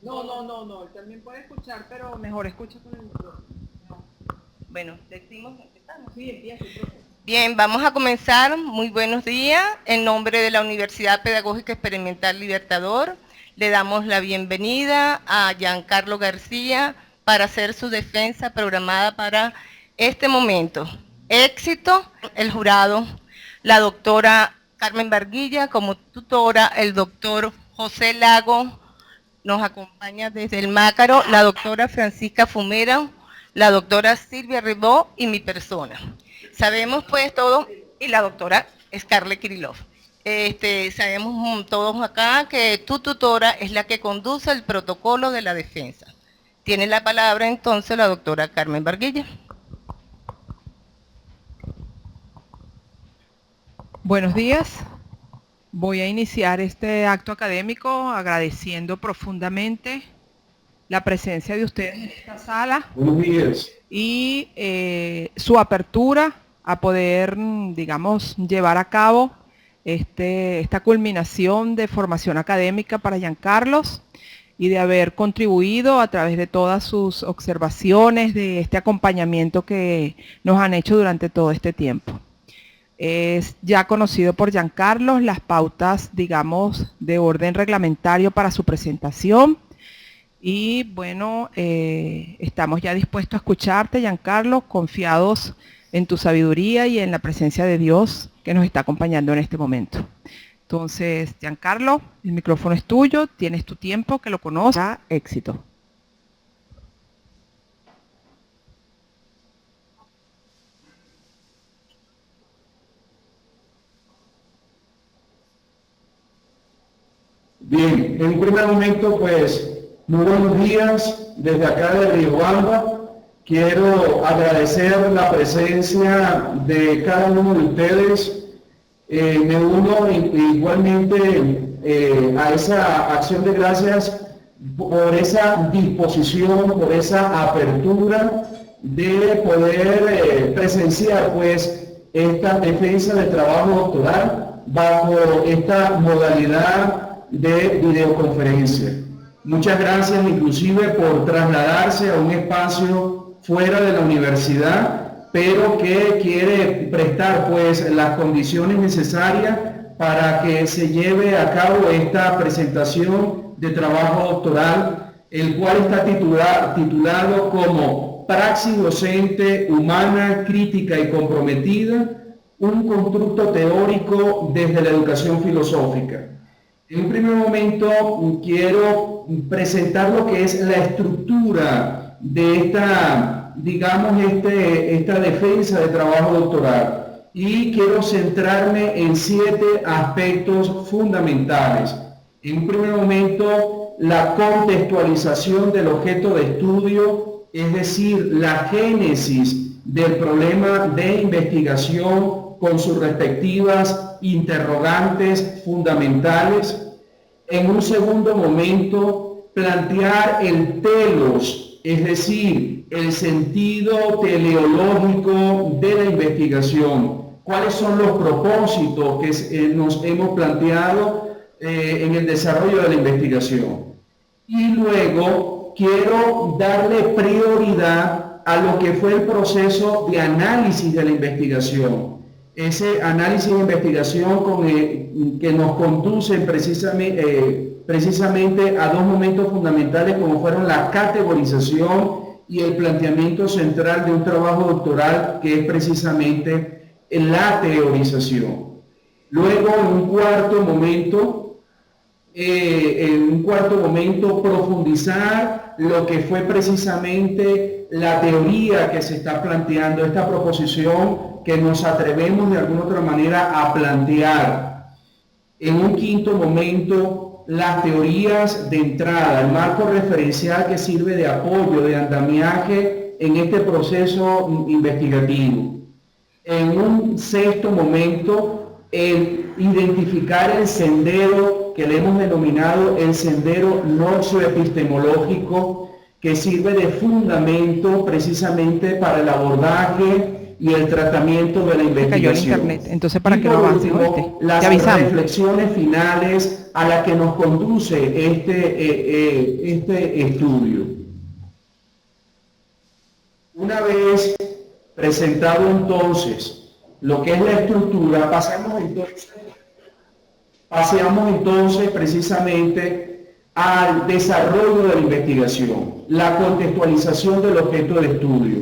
No, él también puede escuchar, pero mejor escucha con el micrófono. Bueno, decimos, empezamos. Sí, empieza, profe. Bien, vamos a comenzar. Muy buenos días. En nombre de la Universidad Pedagógica Experimental Libertador, le damos la bienvenida a Giancarlo García para hacer su defensa programada para este momento. Éxito, el jurado, la doctora Carmen Barguilla como tutora, el doctor José Lago, nos acompaña desde el Mácaro la doctora Francisca Fumera, la doctora Silvia Ribó y mi persona. Sabemos pues todo, y la doctora Scarlett Kirillov. Sabemos todos acá que tu tutora es la que conduce el protocolo de la defensa. Tiene la palabra entonces la doctora Carmen Barguilla. Buenos días. Voy a iniciar este acto académico agradeciendo profundamente la presencia de ustedes en esta sala. Buenos días. Y su apertura a poder, digamos, llevar a cabo esta culminación de formación académica para Giancarlos y de haber contribuido a través de todas sus observaciones, de este acompañamiento que nos han hecho durante todo este tiempo. Es ya conocido por Giancarlos las pautas, digamos, de orden reglamentario para su presentación. Y bueno, estamos ya dispuestos a escucharte, Giancarlo, confiados en tu sabiduría y en la presencia de Dios que nos está acompañando en este momento. Entonces, Giancarlo, el micrófono es tuyo, tienes tu tiempo, que lo conozcas. Éxito. Bien, en un primer momento, pues, muy buenos días desde acá de Riobamba. Quiero agradecer la presencia de cada uno de ustedes. Me uno igualmente a esa acción de gracias por esa disposición, por esa apertura de poder presenciar, pues, esta defensa del trabajo doctoral bajo esta modalidad de videoconferencia. Muchas gracias inclusive por trasladarse a un espacio fuera de la universidad, pero que quiere prestar pues las condiciones necesarias para que se lleve a cabo esta presentación de trabajo doctoral, el cual está titulado como Praxis Docente Humana, Crítica y Comprometida, un constructo teórico desde la educación filosófica. En un primer momento quiero presentar lo que es la estructura de esta, digamos, esta defensa de trabajo doctoral y quiero centrarme en 7 aspectos fundamentales. En un primer momento, la contextualización del objeto de estudio, es decir, la génesis del problema de investigación con sus respectivas interrogantes fundamentales. En un segundo momento, plantear el telos, es decir, el sentido teleológico de la investigación. ¿Cuáles son los propósitos que nos hemos planteado en el desarrollo de la investigación? Y luego quiero darle prioridad a lo que fue el proceso de análisis de la investigación. Ese análisis de investigación que nos conduce precisamente a 2 momentos fundamentales como fueron la categorización y el planteamiento central de un trabajo doctoral que es precisamente la teorización. Luego, en un cuarto momento, profundizar lo que fue precisamente la teoría que se está planteando, esta proposición que nos atrevemos de alguna otra manera a plantear. En un quinto momento, las teorías de entrada, el marco referencial que sirve de apoyo, de andamiaje en este proceso investigativo. En un sexto momento, el identificar el sendero que le hemos denominado el sendero noxoepistemológico, que sirve de fundamento precisamente para el abordaje y el tratamiento de la Se cayó el investigación. internet, entonces para Y que no por avance, último, ¿oíste? las Te avisamos. reflexiones finales a las que nos conduce este estudio. Una vez presentado entonces lo que es la estructura, pasemos entonces precisamente al desarrollo de la investigación, la contextualización del objeto de estudio.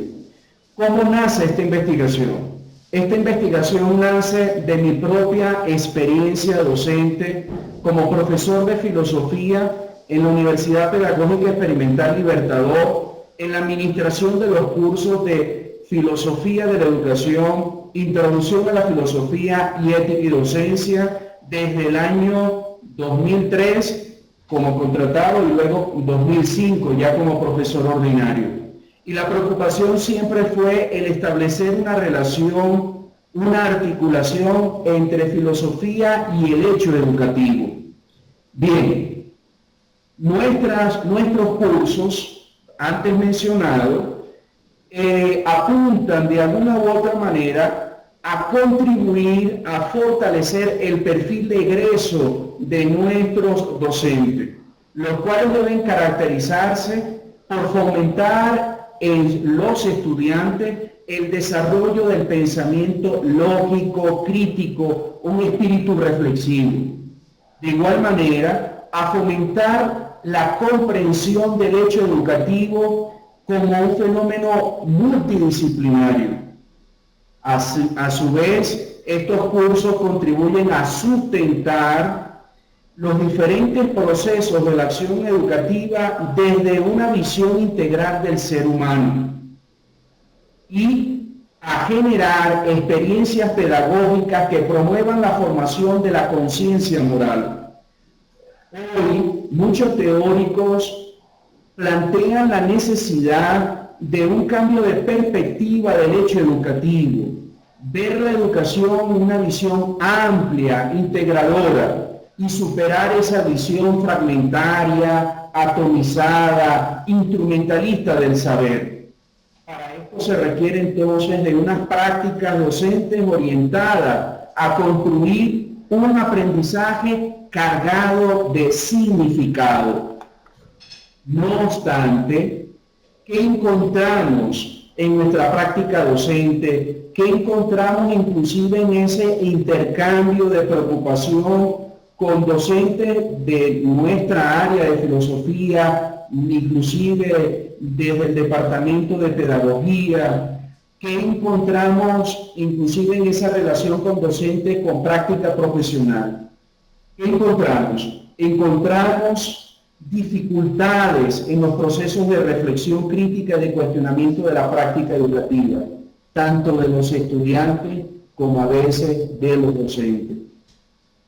¿Cómo nace esta investigación? Esta investigación nace de mi propia experiencia docente como profesor de filosofía en la Universidad Pedagógica Experimental Libertador, en la administración de los cursos de Filosofía de la Educación, Introducción a la Filosofía y Ética y Docencia, desde el año 2003 como contratado y luego 2005 ya como profesor ordinario. Y la preocupación siempre fue el establecer una relación, una articulación entre filosofía y el hecho educativo. Bien, nuestros cursos, antes mencionados, apuntan de alguna u otra manera a contribuir a fortalecer el perfil de egreso de nuestros docentes, los cuales deben caracterizarse por fomentar en los estudiantes el desarrollo del pensamiento lógico, crítico, un espíritu reflexivo. De igual manera, a fomentar la comprensión del hecho educativo como un fenómeno multidisciplinario. A su vez, estos cursos contribuyen a sustentar los diferentes procesos de la acción educativa desde una visión integral del ser humano y a generar experiencias pedagógicas que promuevan la formación de la conciencia moral. Hoy, muchos teóricos plantean la necesidad de un cambio de perspectiva del hecho educativo, ver la educación en una visión amplia, integradora, y superar esa visión fragmentaria, atomizada, instrumentalista del saber. Para esto se requiere entonces de unas prácticas docentes orientadas a construir un aprendizaje cargado de significado. No obstante, ¿qué encontramos en nuestra práctica docente? ¿Qué encontramos inclusive en ese intercambio de preocupación con docentes de nuestra área de filosofía, inclusive desde el departamento de pedagogía? ¿Qué encontramos inclusive en esa relación con docentes con práctica profesional? ¿Qué encontramos? Encontramos dificultades en los procesos de reflexión crítica, de cuestionamiento de la práctica educativa, tanto de los estudiantes como a veces de los docentes.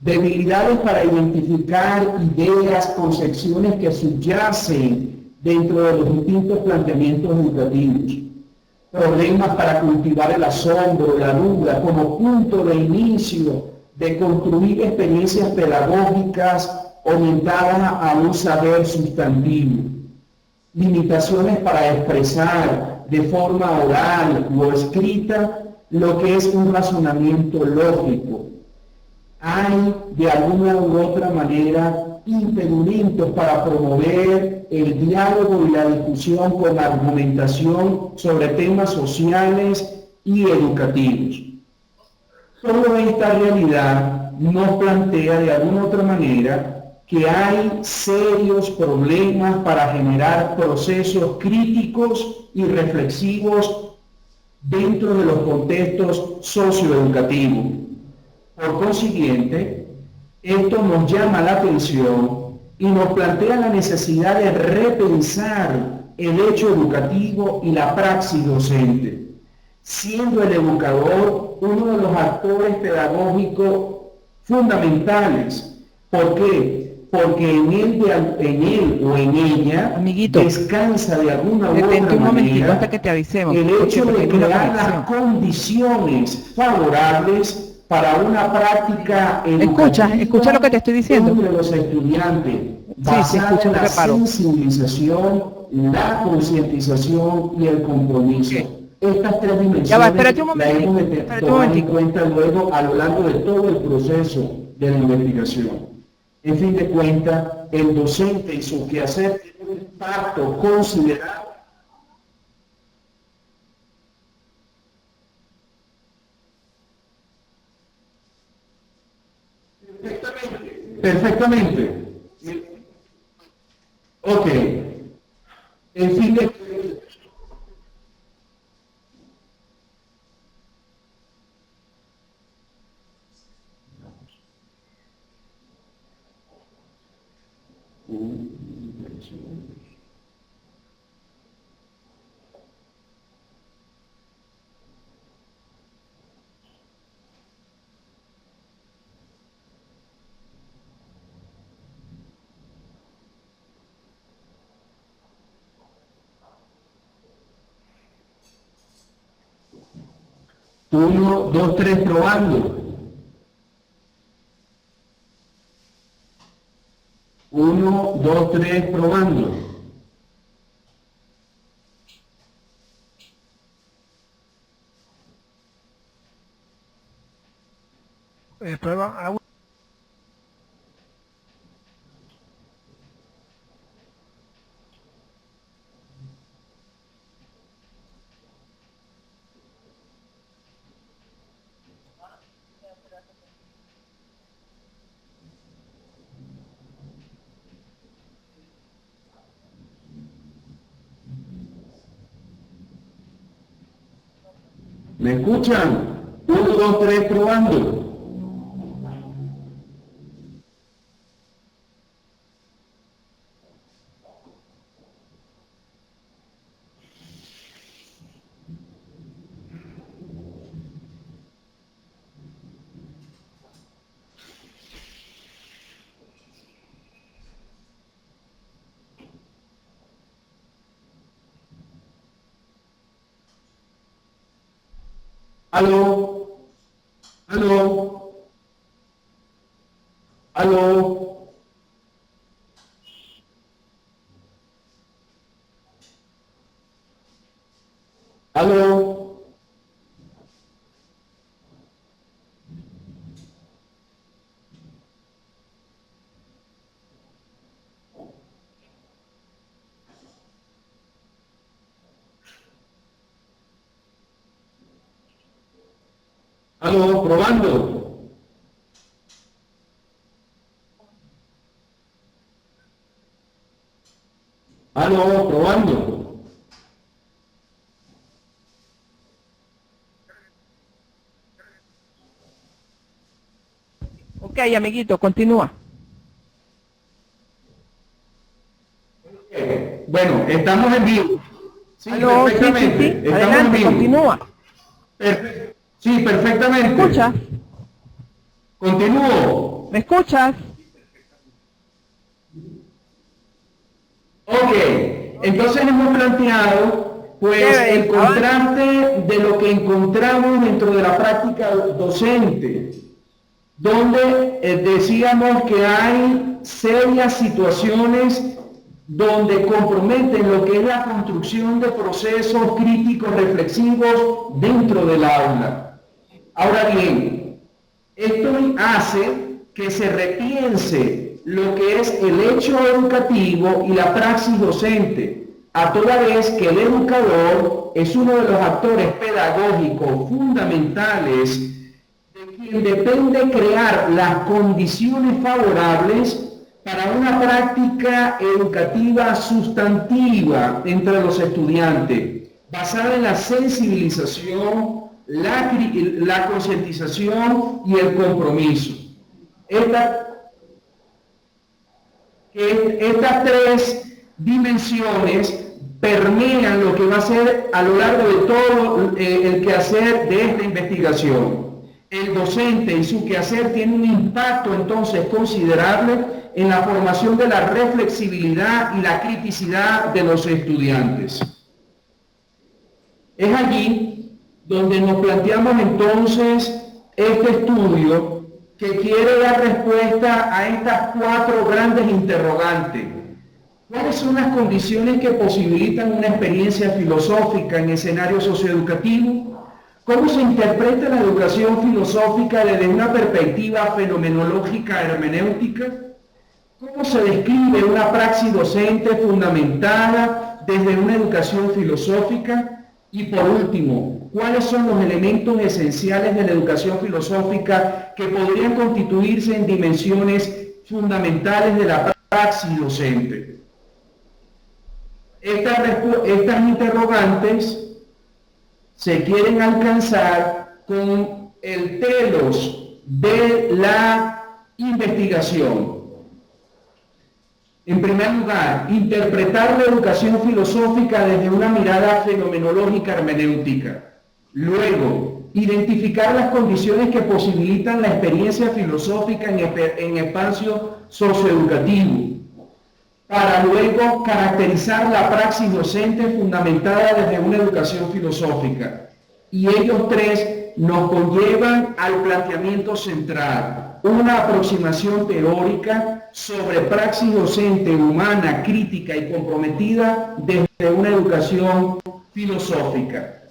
Debilidades para identificar ideas, concepciones que subyacen dentro de los distintos planteamientos educativos. Problemas para cultivar el asombro, la duda, como punto de inicio de construir experiencias pedagógicas orientadas a un saber sustantivo. Limitaciones para expresar de forma oral o escrita lo que es un razonamiento lógico. Hay de alguna u otra manera impedimentos para promover el diálogo y la discusión con argumentación sobre temas sociales y educativos. Toda esta realidad nos plantea de alguna u otra manera que hay serios problemas para generar procesos críticos y reflexivos dentro de los contextos socioeducativos. Por consiguiente, esto nos llama la atención y nos plantea la necesidad de repensar el hecho educativo y la praxis docente, siendo el educador uno de los actores pedagógicos fundamentales. ¿Por qué? Porque en él o en ella, amiguito, descansa de alguna u otra un momentito manera hasta que te avisemos, el hecho de porque crear las condiciones favorables para una práctica educativa. Escucha lo que te estoy diciendo. Entre los estudiantes, basada en la sensibilización, la concientización y el compromiso. Estas tres dimensiones Ya va, espérate un las momentico, hemos de espérate un tomar en momentico. cuenta luego a lo largo de todo el proceso de la investigación. En fin de cuentas, el docente y su quehacer tiene un impacto considerable. Perfectamente. Ok. En fin de uno, dos, tres, probando. Uno, dos, tres, probando. Prueba. ¿Me escuchan? Uno, dos, tres, probando. Aló, aló, aló, aló. Aló, probando. Aló, probando. Ok, amiguito, continúa. Bueno, estamos en vivo. Sí, Aló, sí, sí, perfectamente. sí. Estamos en Adelante, vivo. continúa. Sí, ¿Me perfectamente. escuchas? Continúo. ¿Me escuchas? Ok, entonces hemos planteado pues Chévere, el contraste de lo que encontramos dentro de la práctica docente, donde decíamos que hay serias situaciones donde comprometen lo que es la construcción de procesos críticos reflexivos dentro del aula. Ahora bien, esto hace que se repiense lo que es el hecho educativo y la praxis docente, a toda vez que el educador es uno de los actores pedagógicos fundamentales de quien depende crear las condiciones favorables para una práctica educativa sustantiva entre los estudiantes, basada en la sensibilización, la concientización y el compromiso. Estas tres dimensiones permean lo que va a ser a lo largo de todo el quehacer de esta investigación. El docente y su quehacer tienen un impacto entonces considerable en la formación de la reflexibilidad y la criticidad de los estudiantes. Es allí donde nos planteamos entonces este estudio que quiere dar respuesta a estas cuatro grandes interrogantes. ¿Cuáles son las condiciones que posibilitan una experiencia filosófica en escenario socioeducativo? ¿Cómo se interpreta la educación filosófica desde una perspectiva fenomenológica hermenéutica? ¿Cómo se describe una praxis docente fundamentada desde una educación filosófica? Y por último, ¿cuáles son los elementos esenciales de la educación filosófica que podrían constituirse en dimensiones fundamentales de la praxis docente? Estas interrogantes se quieren alcanzar con el telos de la investigación. En primer lugar, interpretar la educación filosófica desde una mirada fenomenológica hermenéutica. Luego, identificar las condiciones que posibilitan la experiencia filosófica en espacio socioeducativo, para luego caracterizar la praxis docente fundamentada desde una educación filosófica. Y ellos tres nos conllevan al planteamiento central, una aproximación teórica sobre praxis docente humana, crítica y comprometida desde una educación filosófica.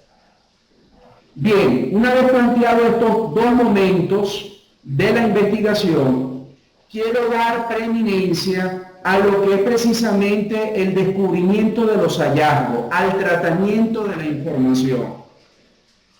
Bien, una vez planteados estos dos momentos de la investigación, quiero dar preeminencia a lo que es precisamente el descubrimiento de los hallazgos, al tratamiento de la información.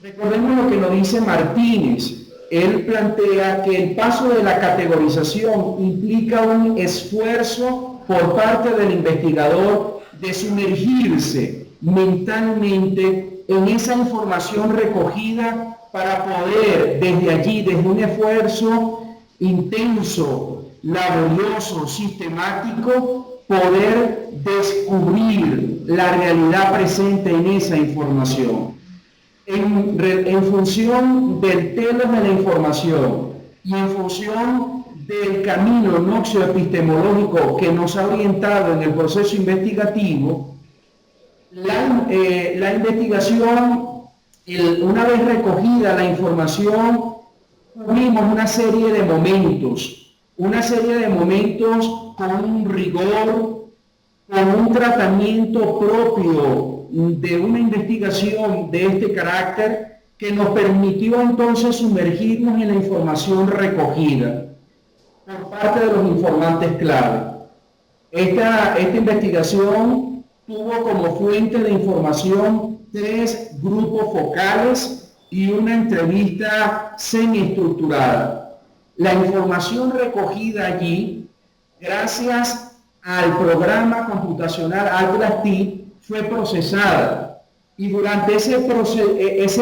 Recordemos lo que nos dice Martínez. Él plantea que el paso de la categorización implica un esfuerzo por parte del investigador de sumergirse mentalmente en esa información recogida para poder desde allí, desde un esfuerzo intenso, laborioso, sistemático, poder descubrir la realidad presente en esa información. En función del telos de la información y en función del camino noxioepistemológico que nos ha orientado en el proceso investigativo, la investigación, una vez recogida la información, tuvimos una serie de momentos con un rigor, con un tratamiento propio de una investigación de este carácter que nos permitió entonces sumergirnos en la información recogida por parte de los informantes clave. Esta investigación tuvo como fuente de información 3 grupos focales y una entrevista semiestructurada. La información recogida allí, gracias al programa computacional Atlas-T, fue procesada. Y durante ese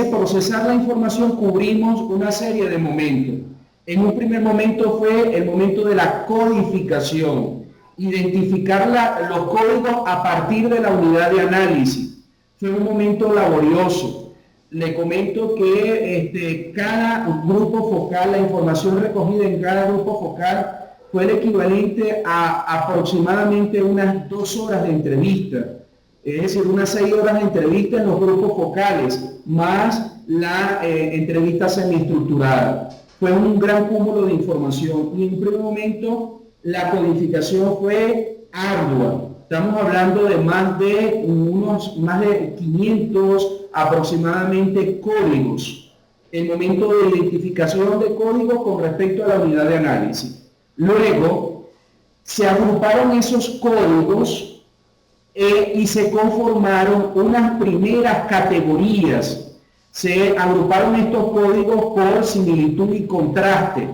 procesar la información cubrimos una serie de momentos. En un primer momento fue el momento de la codificación, identificar los códigos a partir de la unidad de análisis. Fue un momento laborioso. Le comento que cada grupo focal, la información recogida en cada grupo focal fue el equivalente a aproximadamente unas 2 horas de entrevista. Es decir, unas 6 horas de entrevista en los grupos focales, más la entrevista semiestructurada. Fue un gran cúmulo de información y en un primer momento la codificación fue ardua. Estamos hablando de más de 500 aproximadamente códigos. El momento de identificación de códigos con respecto a la unidad de análisis. Luego, se agruparon esos códigos y se conformaron unas primeras categorías. Se agruparon estos códigos por similitud y contraste.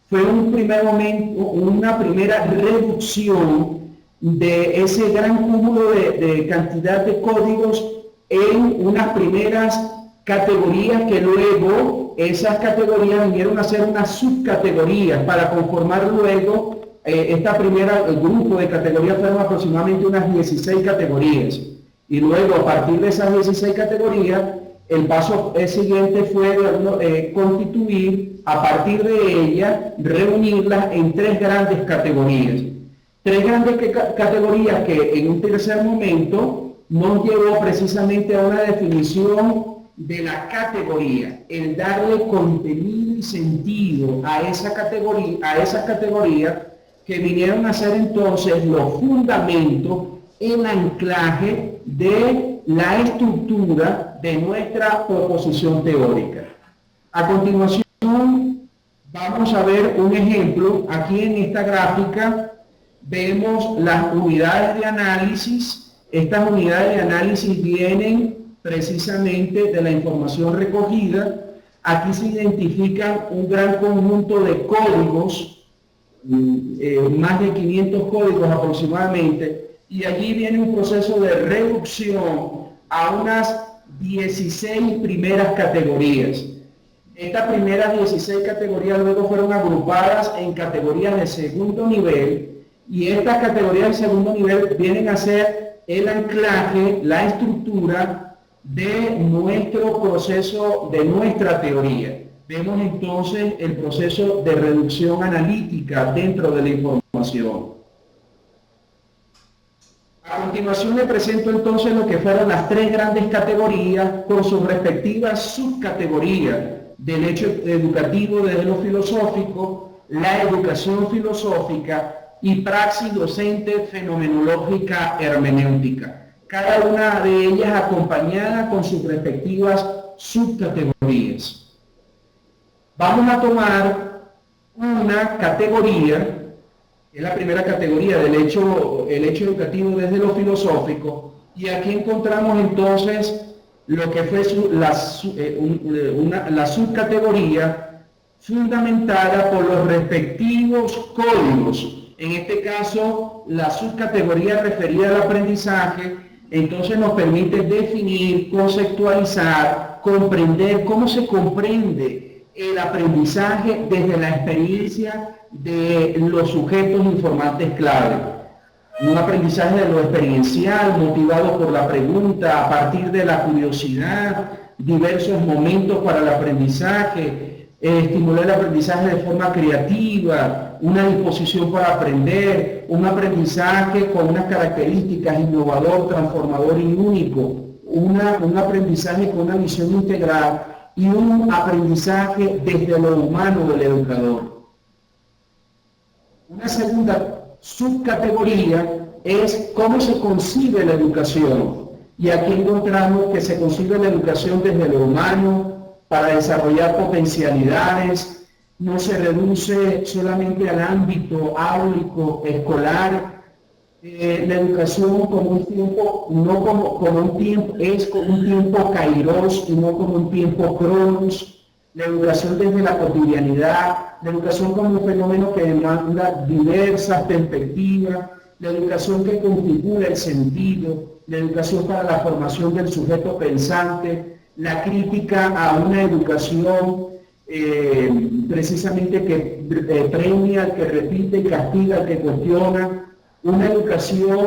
Fue un primer momento, una primera reducción de ese gran cúmulo de cantidad de códigos en unas primeras categorías que luego esas categorías vinieron a ser unas subcategorías para conformar luego el grupo de categorías fueron aproximadamente unas 16 categorías. Y luego a partir de esas 16 categorías, el paso siguiente fue constituir, a partir de ellas, reunirlas en 3 grandes categorías. 3 grandes categorías que en un tercer momento nos llevó precisamente a una definición de la categoría, el darle contenido y sentido a esas categorías que vinieron a ser entonces los fundamentos el anclaje de la estructura de nuestra proposición teórica. A continuación, vamos a ver un ejemplo. Aquí en esta gráfica vemos las unidades de análisis. Estas unidades de análisis vienen precisamente de la información recogida. Aquí se identifican un gran conjunto de códigos, más de 500 códigos aproximadamente, y allí viene un proceso de reducción a unas 16 primeras categorías. Estas primeras 16 categorías luego fueron agrupadas en categorías de segundo nivel, y estas categorías de segundo nivel vienen a ser el anclaje, la estructura de nuestro proceso, de nuestra teoría. Vemos entonces el proceso de reducción analítica dentro de la información. A continuación le presento entonces lo que fueron las tres grandes categorías con sus respectivas subcategorías: del hecho educativo desde lo filosófico, la educación filosófica y praxis docente fenomenológica hermenéutica. Cada una de ellas acompañada con sus respectivas subcategorías. Vamos a tomar una categoría, es la primera categoría del hecho educativo desde lo filosófico, y aquí encontramos entonces lo que fue la subcategoría fundamentada por los respectivos códigos. En este caso, la subcategoría referida al aprendizaje, entonces nos permite definir, conceptualizar, comprender cómo se comprende el aprendizaje desde la experiencia de los sujetos informantes clave. Un aprendizaje de lo experiencial, motivado por la pregunta, a partir de la curiosidad, diversos momentos para el aprendizaje, estimular el aprendizaje de forma creativa, una disposición para aprender, un aprendizaje con unas características innovador, transformador y único, un aprendizaje con una visión integral y un aprendizaje desde lo humano del educador. Una segunda subcategoría es cómo se concibe la educación, y aquí encontramos que se concibe la educación desde lo humano para desarrollar potencialidades. No se reduce solamente al ámbito áulico escolar. La educación como un tiempo, no como un tiempo, es como un tiempo kairos y no como un tiempo cronos. La educación desde la cotidianidad, la educación como un fenómeno que demanda diversas perspectivas, la educación que configura el sentido, la educación para la formación del sujeto pensante, la crítica a una educación precisamente que premia al que repite y castiga al que cuestiona, una educación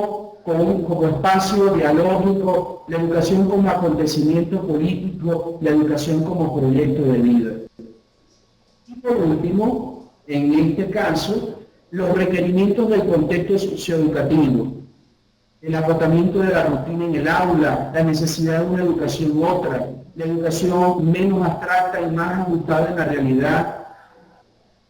como espacio dialógico, la educación como acontecimiento político, la educación como proyecto de vida. Y por último, en este caso, los requerimientos del contexto socioeducativo, el agotamiento de la rutina en el aula, la necesidad de una educación u otra, la educación menos abstracta y más ajustada en la realidad,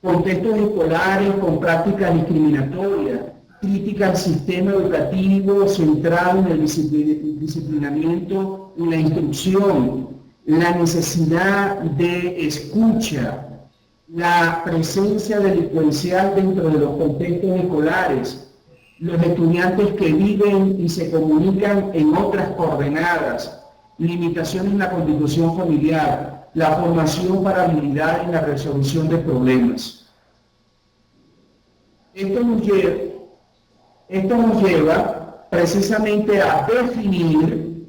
contextos escolares con prácticas discriminatorias, crítica al sistema educativo centrado en el disciplinamiento y la instrucción, la necesidad de escucha, la presencia delincuencial dentro de los contextos escolares, los estudiantes que viven y se comunican en otras coordenadas, limitaciones en la constitución familiar, la formación para habilidades en la resolución de problemas. Esto nos lleva precisamente a definir,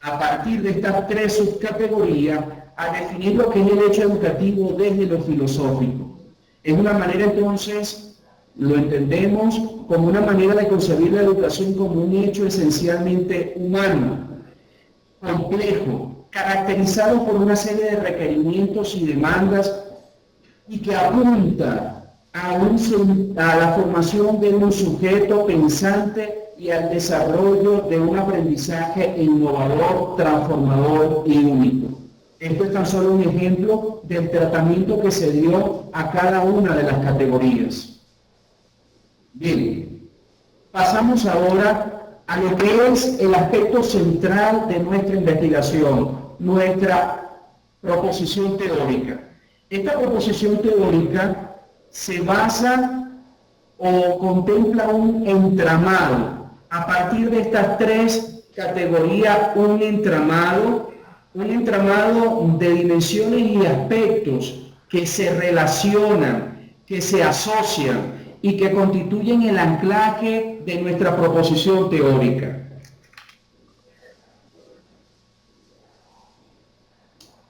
a partir de estas tres subcategorías, a definir lo que es el hecho educativo desde lo filosófico. Es una manera entonces, lo entendemos como una manera de concebir la educación como un hecho esencialmente humano, complejo, caracterizado por una serie de requerimientos y demandas y que apunta a la formación de un sujeto pensante y al desarrollo de un aprendizaje innovador, transformador y único. Esto es tan solo un ejemplo del tratamiento que se dio a cada una de las categorías. Bien, pasamos ahora a lo que es el aspecto central de nuestra investigación, nuestra proposición teórica. Esta proposición teórica se basa o contempla un entramado. A partir de estas tres categorías, un entramado de dimensiones y aspectos que se relacionan, que se asocian y que constituyen el anclaje de nuestra proposición teórica.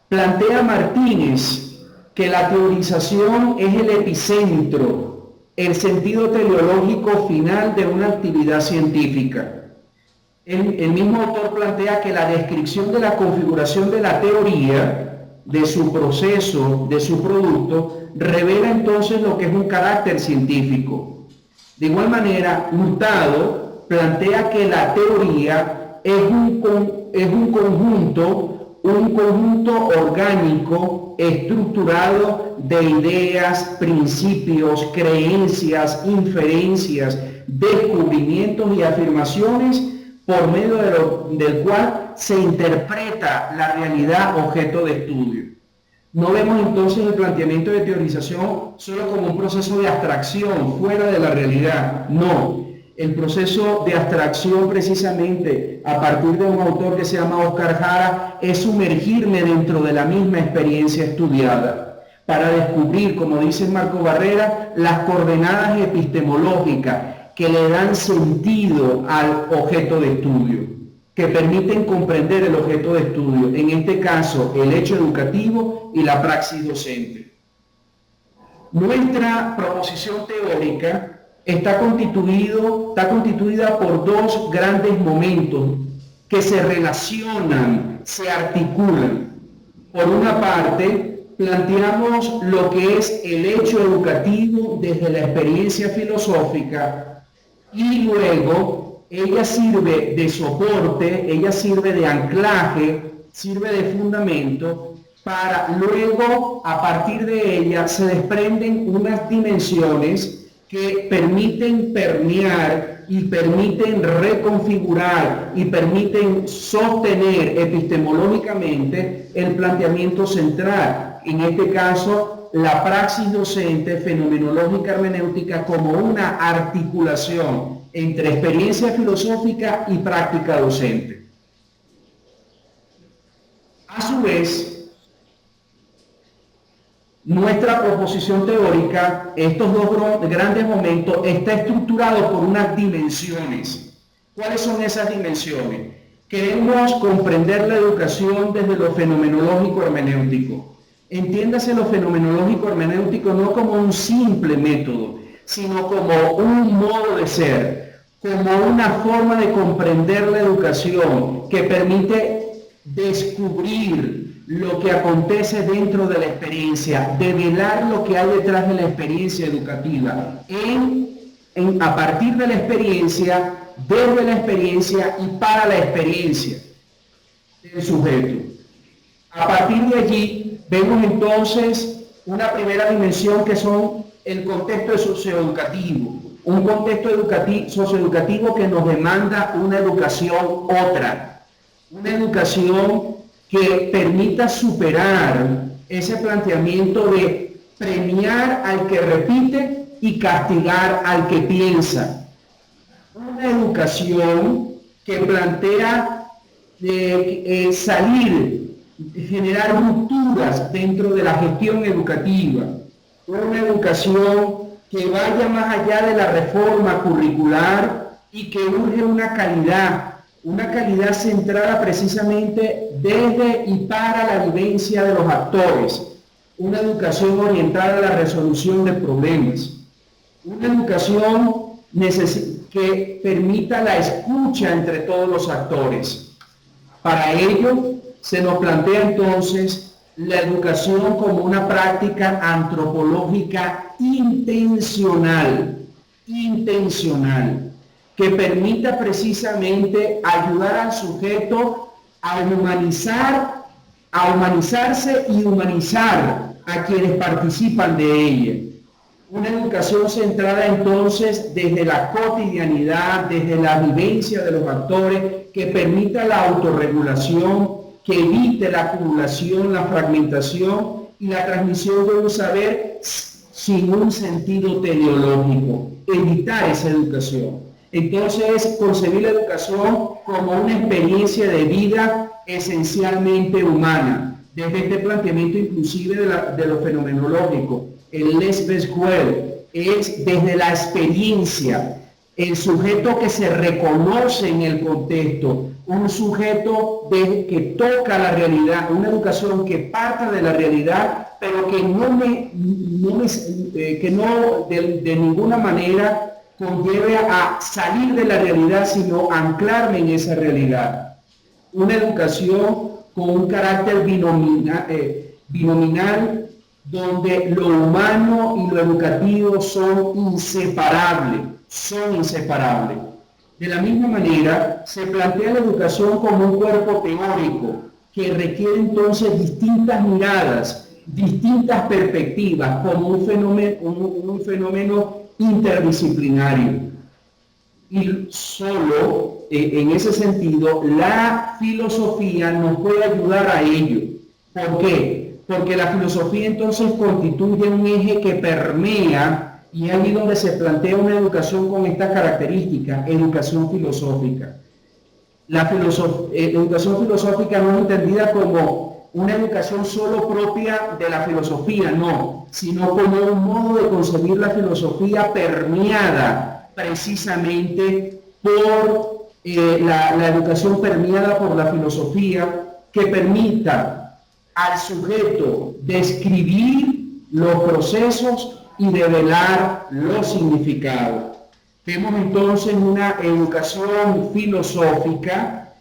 Plantea Martínez que la teorización es el epicentro, el sentido teleológico final de una actividad científica. El mismo autor plantea que la descripción de la configuración de la teoría, de su proceso, de su producto, revela entonces lo que es un carácter científico. De igual manera, Hurtado plantea que la teoría es un conjunto orgánico, estructurado de ideas, principios, creencias, inferencias, descubrimientos y afirmaciones por medio del cual se interpreta la realidad objeto de estudio. No vemos entonces el planteamiento de teorización solo como un proceso de abstracción fuera de la realidad. No, el proceso de abstracción precisamente a partir de un autor que se llama Oscar Jara es sumergirme dentro de la misma experiencia estudiada para descubrir, como dice Marco Barrera, las coordenadas epistemológicas que le dan sentido al objeto de estudio, que permiten comprender el objeto de estudio, en este caso el hecho educativo y la praxis docente. Nuestra proposición teórica está constituida por dos grandes momentos que se relacionan, se articulan. Por una parte, planteamos lo que es el hecho educativo desde la experiencia filosófica y luego ella sirve de soporte, ella sirve de anclaje, sirve de fundamento para luego, a partir de ella, se desprenden unas dimensiones que permiten permear y permiten reconfigurar y permiten sostener epistemológicamente el planteamiento central, en este caso la praxis docente fenomenológica hermenéutica como una articulación entre experiencia filosófica y práctica docente. A su vez, nuestra proposición teórica, estos dos grandes momentos, está estructurado por unas dimensiones. ¿Cuáles son esas dimensiones? Queremos comprender la educación desde lo fenomenológico hermenéutico. Entiéndase lo fenomenológico hermenéutico no como un simple método, sino como un modo de ser, como una forma de comprender la educación que permite descubrir lo que acontece dentro de la experiencia, develar lo que hay detrás de la experiencia educativa, a partir de la experiencia, desde la experiencia y para la experiencia del sujeto. A partir de allí, vemos entonces una primera dimensión que son el contexto socioeducativo, un contexto socioeducativo que nos demanda una educación otra, una educación que permita superar ese planteamiento de premiar al que repite y castigar al que piensa. Una educación que plantea generar rupturas dentro de la gestión educativa, una educación que vaya más allá de la reforma curricular y que urge una calidad centrada precisamente desde y para la vivencia de los actores, una educación orientada a la resolución de problemas, una educación que permita la escucha entre todos los actores. Para ello, se nos plantea entonces la educación como una práctica antropológica intencional, que permita precisamente ayudar al sujeto a humanizarse y humanizar a quienes participan de ella. Una educación centrada entonces desde la cotidianidad, desde la vivencia de los actores, que permita la autorregulación, que evite la acumulación, la fragmentación y la transmisión de un saber sin un sentido teleológico. Evitar esa educación. Entonces, concebir la educación como una experiencia de vida esencialmente humana, desde este planteamiento inclusive de lo fenomenológico. El Lesbes-Well es desde la experiencia, el sujeto que se reconoce en el contexto, un sujeto que toca la realidad, una educación que parta de la realidad, pero que de ninguna manera conlleve a salir de la realidad, sino anclarme en esa realidad. Una educación con un carácter binominal, donde lo humano y lo educativo son inseparables. De la misma manera, se plantea la educación como un cuerpo teórico que requiere entonces distintas miradas, distintas perspectivas, como un fenómeno interdisciplinario. Y solo en ese sentido, la filosofía nos puede ayudar a ello. ¿Por qué? Porque la filosofía entonces constituye un eje que permea, y es allí donde se plantea una educación con estas características, educación filosófica. La educación filosófica no es entendida como una educación solo propia de la filosofía, no, sino como un modo de concebir la filosofía permeada precisamente por la educación permeada por la filosofía, que permita al sujeto describir los procesos y develar los significados. Vemos entonces una educación filosófica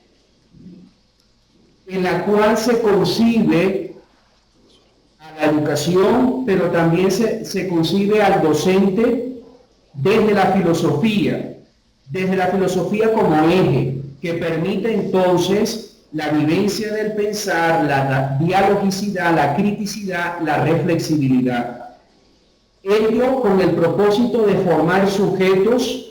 en la cual se concibe a la educación, pero también se concibe al docente desde la filosofía como eje, que permite entonces la vivencia del pensar, la dialogicidad, la criticidad, la reflexibilidad. Ello con el propósito de formar sujetos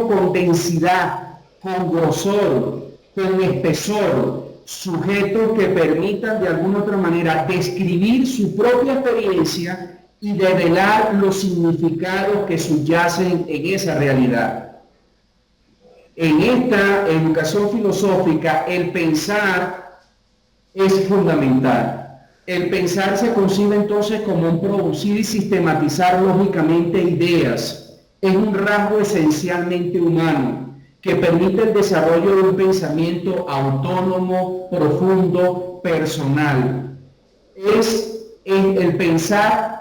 con densidad, con grosor, con espesor, sujetos que permitan de alguna otra manera describir su propia experiencia y develar los significados que subyacen en esa realidad. En esta educación filosófica, el pensar es fundamental. El pensar se concibe entonces como un producir y sistematizar lógicamente ideas. Es un rasgo esencialmente humano que permite el desarrollo de un pensamiento autónomo, profundo, personal. El pensar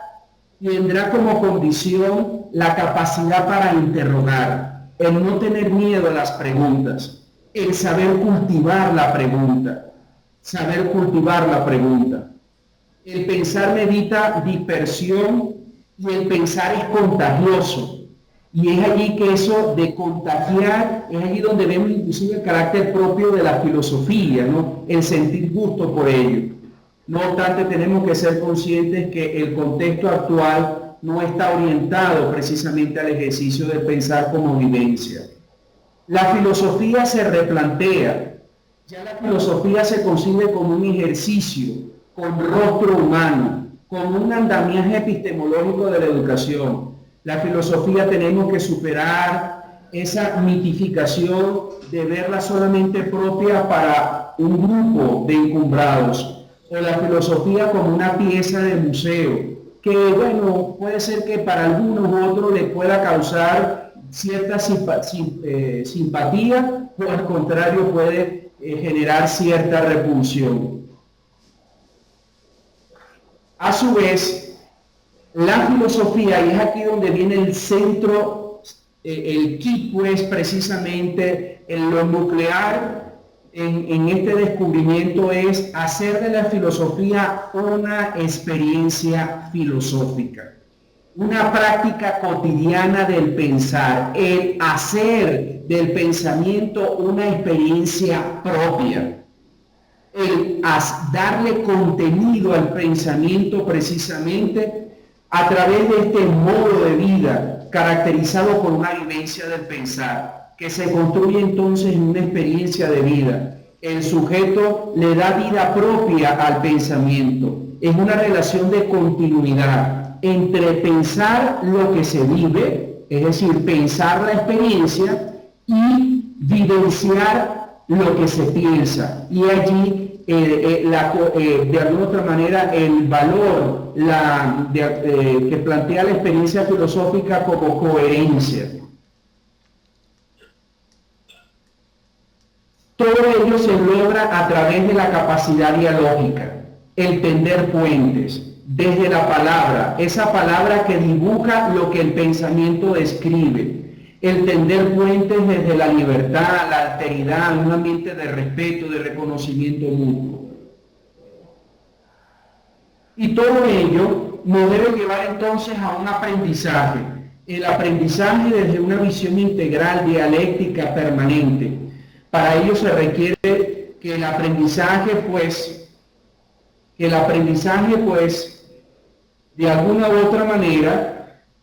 tendrá como condición la capacidad para interrogar, el no tener miedo a las preguntas, el saber cultivar la pregunta. El pensar medita dispersión y el pensar es contagioso. Y es allí que eso de contagiar, es allí donde vemos inclusive el carácter propio de la filosofía, ¿no? El sentir gusto por ello. No obstante, tenemos que ser conscientes que el contexto actual no está orientado precisamente al ejercicio del pensar como vivencia. La filosofía se replantea. Ya la filosofía se concibe como un ejercicio con rostro humano, como un andamiaje epistemológico de la educación. La filosofía tenemos que superar esa mitificación de verla solamente propia para un grupo de encumbrados, o la filosofía como una pieza de museo, que bueno, puede ser que para algunos u otros le pueda causar cierta simpatía, o al contrario puede generar cierta repulsión. A su vez, la filosofía, y es aquí donde viene el centro, el key pues precisamente en lo nuclear, en este descubrimiento, es hacer de la filosofía una experiencia filosófica, una práctica cotidiana del pensar, el hacer del pensamiento una experiencia propia, el darle contenido al pensamiento precisamente a través de este modo de vida caracterizado por una vivencia del pensar, que se construye entonces en una experiencia de vida. El sujeto le da vida propia al pensamiento. Es una relación de continuidad entre pensar lo que se vive, es decir, pensar la experiencia, y vivenciar lo que se piensa. Y allí, de alguna otra manera, el valor que plantea la experiencia filosófica como coherencia. Todo ello se logra a través de la capacidad dialógica, el tender puentes, desde la palabra, esa palabra que dibuja lo que el pensamiento describe, el tender puentes desde la libertad, la alteridad, un ambiente de respeto, de reconocimiento mutuo. Y todo ello nos debe llevar entonces a un aprendizaje, el aprendizaje desde una visión integral, dialéctica, permanente. Para ello se requiere que el aprendizaje, de alguna u otra manera,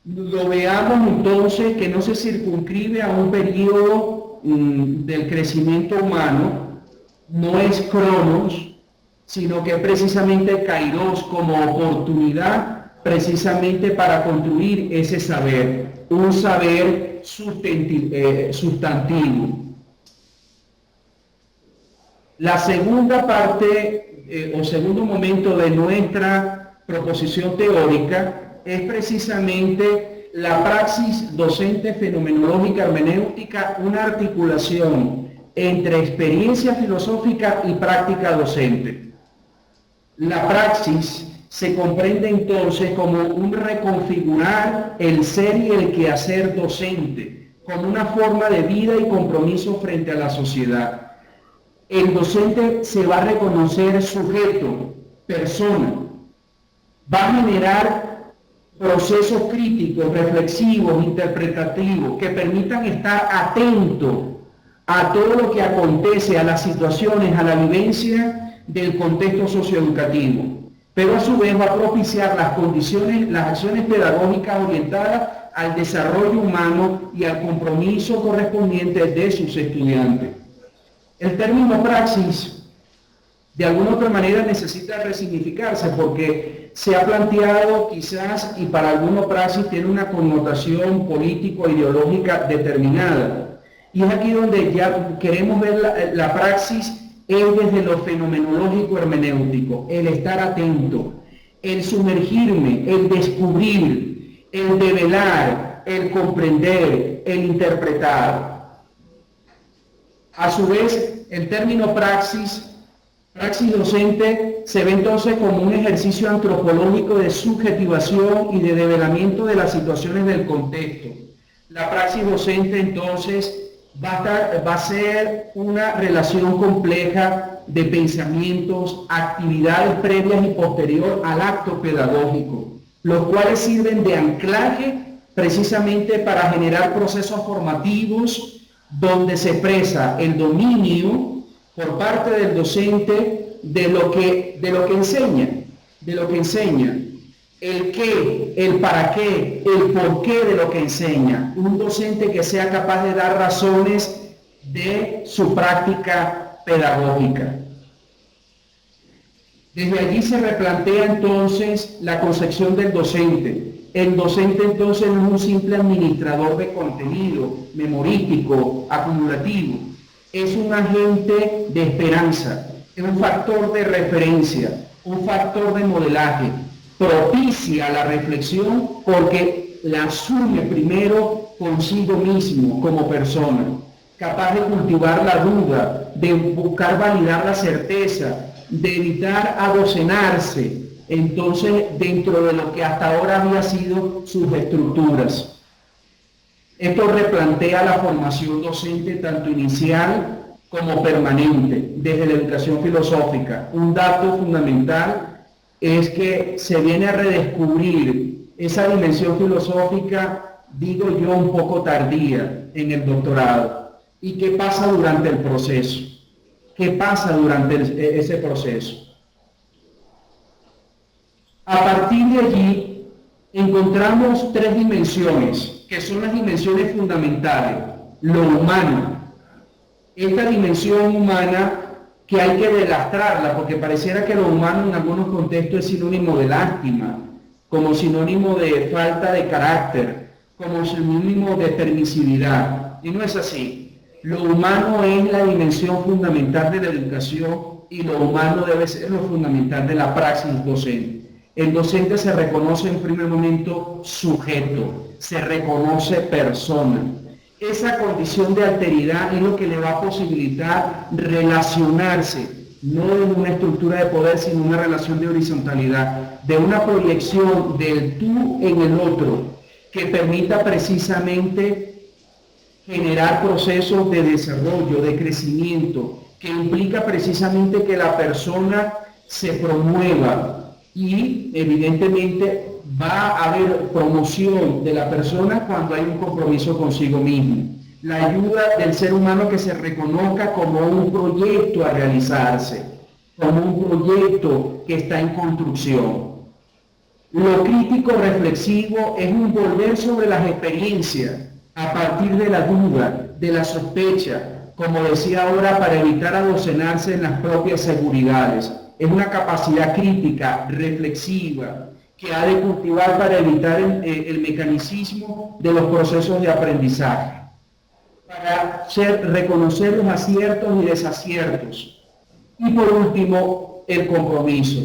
lo veamos entonces que no se circunscribe a un periodo del crecimiento humano, no es cronos, sino que es precisamente kairos, como oportunidad precisamente para construir ese saber, un saber sustantivo. La segunda parte o segundo momento de nuestra proposición teórica es precisamente la praxis docente fenomenológica hermenéutica, una articulación entre experiencia filosófica y práctica docente. La praxis se comprende entonces como un reconfigurar el ser y el quehacer docente, como una forma de vida y compromiso frente a la sociedad. El docente se va a reconocer sujeto, persona, va a generar procesos críticos, reflexivos, interpretativos, que permitan estar atento a todo lo que acontece, a las situaciones, a la vivencia del contexto socioeducativo, pero a su vez va a propiciar las condiciones, las acciones pedagógicas orientadas al desarrollo humano y al compromiso correspondiente de sus estudiantes. El término praxis, de alguna otra manera, necesita resignificarse porque se ha planteado quizás, y para algunos praxis tiene una connotación político-ideológica determinada. Y es aquí donde ya queremos ver la praxis es desde lo fenomenológico hermenéutico, el estar atento, el sumergirme, el descubrir, el develar, el comprender, el interpretar. A su vez, el término praxis docente, se ve entonces como un ejercicio antropológico de subjetivación y de develamiento de las situaciones del contexto. La praxis docente entonces va a ser una relación compleja de pensamientos, actividades previas y posterior al acto pedagógico, los cuales sirven de anclaje precisamente para generar procesos formativos donde se expresa el dominio por parte del docente de lo que enseña, el qué, el para qué, el por qué de lo que enseña. Un docente que sea capaz de dar razones de su práctica pedagógica. Desde allí se replantea entonces la concepción del docente. El docente entonces no es un simple administrador de contenido memorístico, acumulativo. Es un agente de esperanza, es un factor de referencia, un factor de modelaje. Propicia la reflexión porque la asume primero consigo mismo como persona, capaz de cultivar la duda, de buscar validar la certeza, de evitar adocenarse entonces dentro de lo que hasta ahora había sido sus estructuras. Esto replantea la formación docente tanto inicial como permanente desde la educación filosófica. Un dato fundamental es que se viene a redescubrir esa dimensión filosófica, digo yo, un poco tardía en el doctorado. ¿Y qué pasa durante el proceso? ¿Qué pasa durante ese proceso? A partir de allí, encontramos tres dimensiones, que son las dimensiones fundamentales. Lo humano. Esta dimensión humana que hay que delastrarla, porque pareciera que lo humano en algunos contextos es sinónimo de lástima, como sinónimo de falta de carácter, como sinónimo de permisividad. Y no es así. Lo humano es la dimensión fundamental de la educación y lo humano debe ser lo fundamental de la praxis docente. El docente se reconoce en primer momento sujeto, se reconoce persona. Esa condición de alteridad es lo que le va a posibilitar relacionarse, no en una estructura de poder, sino en una relación de horizontalidad, de una proyección del tú en el otro, que permita precisamente generar procesos de desarrollo, de crecimiento, que implica precisamente que la persona se promueva y evidentemente va a haber promoción de la persona cuando hay un compromiso consigo mismo. La ayuda del ser humano que se reconozca como un proyecto a realizarse, como un proyecto que está en construcción. Lo crítico reflexivo es un volver sobre las experiencias a partir de la duda, de la sospecha, como decía ahora, para evitar adocenarse en las propias seguridades. Es una capacidad crítica, reflexiva, que ha de cultivar para evitar el mecanicismo de los procesos de aprendizaje, para reconocer los aciertos y desaciertos. Y por último, el compromiso.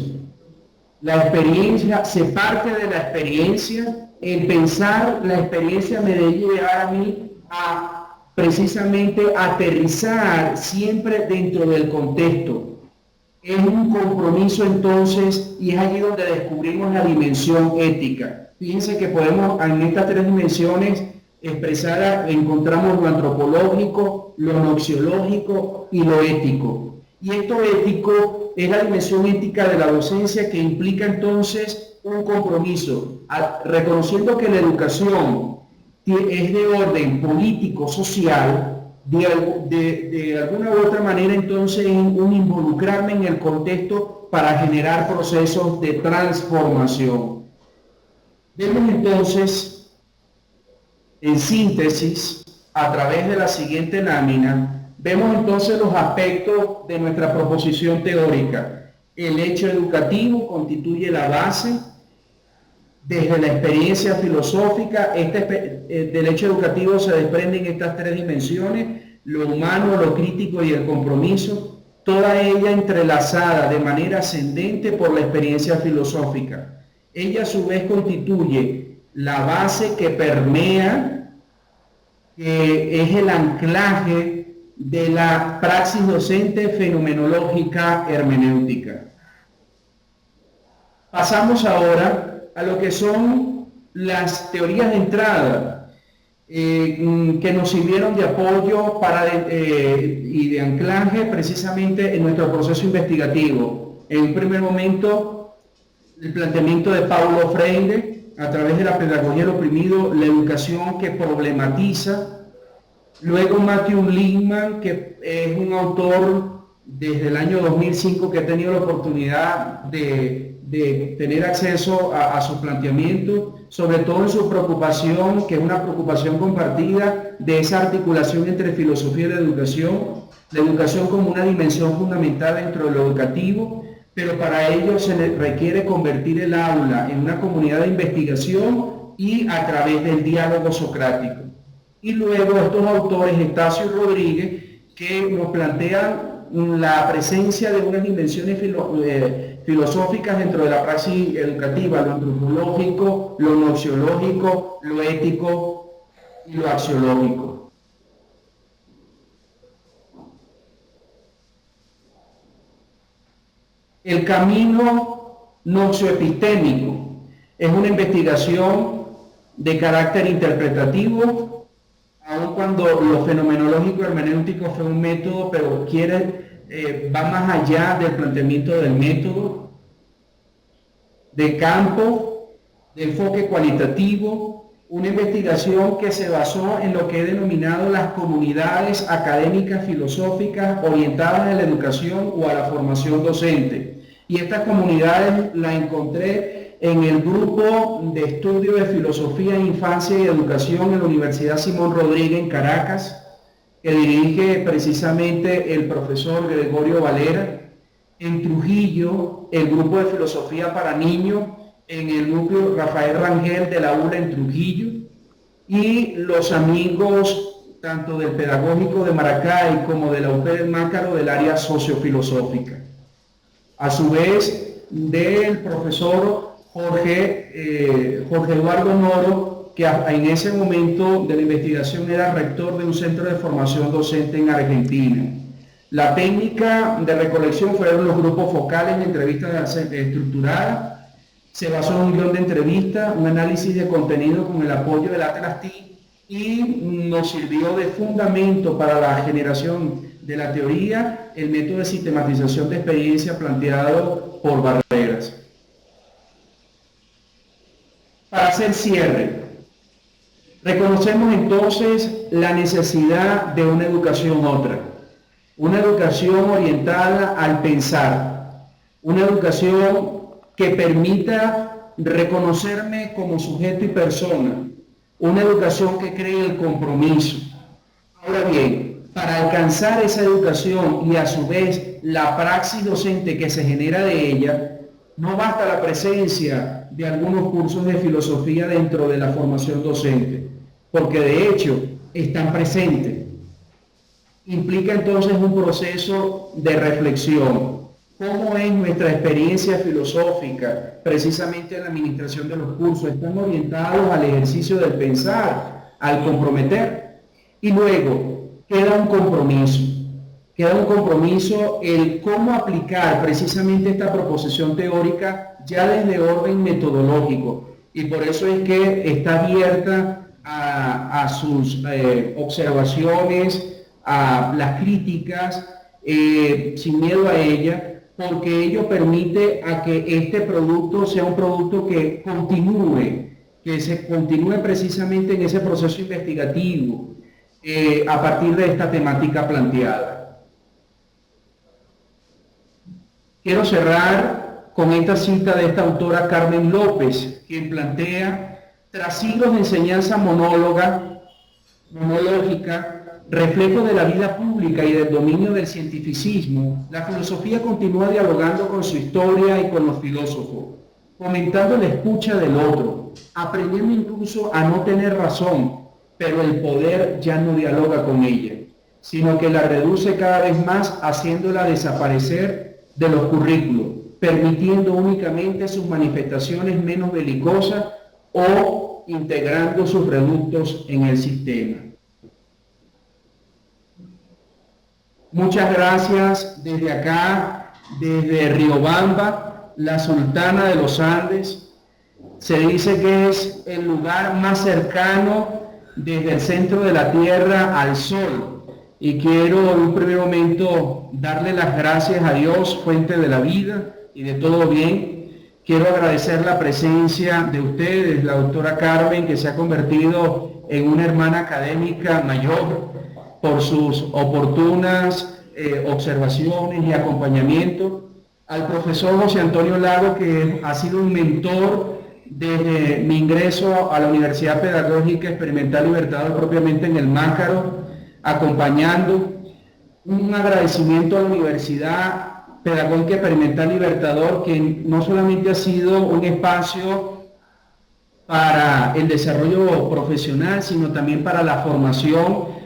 La experiencia, se parte de la experiencia, el pensar la experiencia me debe llevar a mí a precisamente aterrizar siempre dentro del contexto. Es un compromiso entonces, y es allí donde descubrimos la dimensión ética. Fíjense que podemos en estas tres dimensiones expresar, encontramos lo antropológico, lo noxiológico y lo ético. Y esto ético es la dimensión ética de la docencia, que implica entonces un compromiso, reconociendo que la educación es de orden político, social, de alguna u otra manera entonces un involucrarme en el contexto para generar procesos de transformación. Vemos entonces, en síntesis, a través de la siguiente lámina, vemos entonces los aspectos de nuestra proposición teórica. El hecho educativo constituye la base. Desde la experiencia filosófica, del hecho educativo se desprenden estas tres dimensiones: lo humano, lo crítico y el compromiso, toda ella entrelazada de manera ascendente por la experiencia filosófica. Ella a su vez constituye la base que permea, que es el anclaje de la praxis docente fenomenológica hermenéutica. Pasamos ahora a lo que son las teorías de entrada que nos sirvieron de apoyo y de anclaje precisamente en nuestro proceso investigativo. En un primer momento, el planteamiento de Paulo Freire, a través de la pedagogía del oprimido, la educación que problematiza. Luego Matthew Lehman, que es un autor desde el año 2005 que he tenido la oportunidad de tener acceso a su planteamiento, sobre todo en su preocupación, que es una preocupación compartida, de esa articulación entre filosofía y la educación como una dimensión fundamental dentro de lo educativo, pero para ello se requiere convertir el aula en una comunidad de investigación y a través del diálogo socrático. Y luego estos autores, Estacio y Rodríguez, que nos plantean la presencia de unas dimensiones filosóficas dentro de la praxis educativa: lo antropológico, lo noxiológico, lo ético y lo axiológico. El camino noxioepistémico es una investigación de carácter interpretativo, aun cuando lo fenomenológico hermenéutico fue un método, pero va más allá del planteamiento del método, de campo, de enfoque cualitativo, una investigación que se basó en lo que he denominado las comunidades académicas filosóficas orientadas a la educación o a la formación docente. Y estas comunidades las encontré en el grupo de estudio de filosofía, infancia y educación en la Universidad Simón Rodríguez en Caracas, que dirige precisamente el profesor Gregorio Valera. En Trujillo, el grupo de filosofía para niños en el núcleo Rafael Rangel de la ULA en Trujillo, y los amigos tanto del Pedagógico de Maracay como de la UPR del Mácaro del área sociofilosófica. A su vez, del profesor Jorge Eduardo Noro, que en ese momento de la investigación era rector de un centro de formación docente en Argentina. La técnica de recolección fueron los grupos focales de entrevistas estructuradas. Se basó en un guión de entrevista, un análisis de contenido con el apoyo del Atlas TI, y nos sirvió de fundamento para la generación de la teoría el método de sistematización de experiencia planteado por Barreras. Para hacer cierre, reconocemos entonces la necesidad de una educación otra, una educación orientada al pensar, una educación que permita reconocerme como sujeto y persona, una educación que cree el compromiso. Ahora bien, para alcanzar esa educación y a su vez la praxis docente que se genera de ella, no basta la presencia de algunos cursos de filosofía dentro de la formación docente, porque de hecho están presentes. Implica entonces un proceso de reflexión. ¿Cómo es nuestra experiencia filosófica precisamente en la administración de los cursos? ¿Están orientados al ejercicio del pensar, al comprometer? Y luego queda un compromiso el cómo aplicar precisamente esta proposición teórica ya desde orden metodológico, y por eso es que está abierta a sus observaciones, a las críticas, sin miedo a ella, porque ello permite a que este producto sea un producto que se continúe precisamente en ese proceso investigativo a partir de esta temática planteada. Quiero cerrar con esta cita de esta autora Carmen López, quien plantea: tras siglos de enseñanza monológica, reflejo de la vida pública y del dominio del cientificismo, la filosofía continúa dialogando con su historia y con los filósofos, fomentando la escucha del otro, aprendiendo incluso a no tener razón, pero el poder ya no dialoga con ella, sino que la reduce cada vez más, haciéndola desaparecer de los currículos, permitiendo únicamente sus manifestaciones menos belicosas o integrando sus reductos en el sistema. Muchas gracias desde acá, desde Riobamba, la Sultana de los Andes. Se dice que es el lugar más cercano desde el centro de la Tierra al Sol. Y quiero en un primer momento darle las gracias a Dios, fuente de la vida y de todo bien. Quiero agradecer la presencia de ustedes, la doctora Carmen, que se ha convertido en una hermana académica mayor, por sus oportunas observaciones y acompañamiento, al profesor José Antonio Lago, que ha sido un mentor desde mi ingreso a la Universidad Pedagógica Experimental Libertador, propiamente en el Mácaro, acompañando. Un agradecimiento a la Universidad Pedagógica Experimental Libertador, que no solamente ha sido un espacio para el desarrollo profesional, sino también para la formación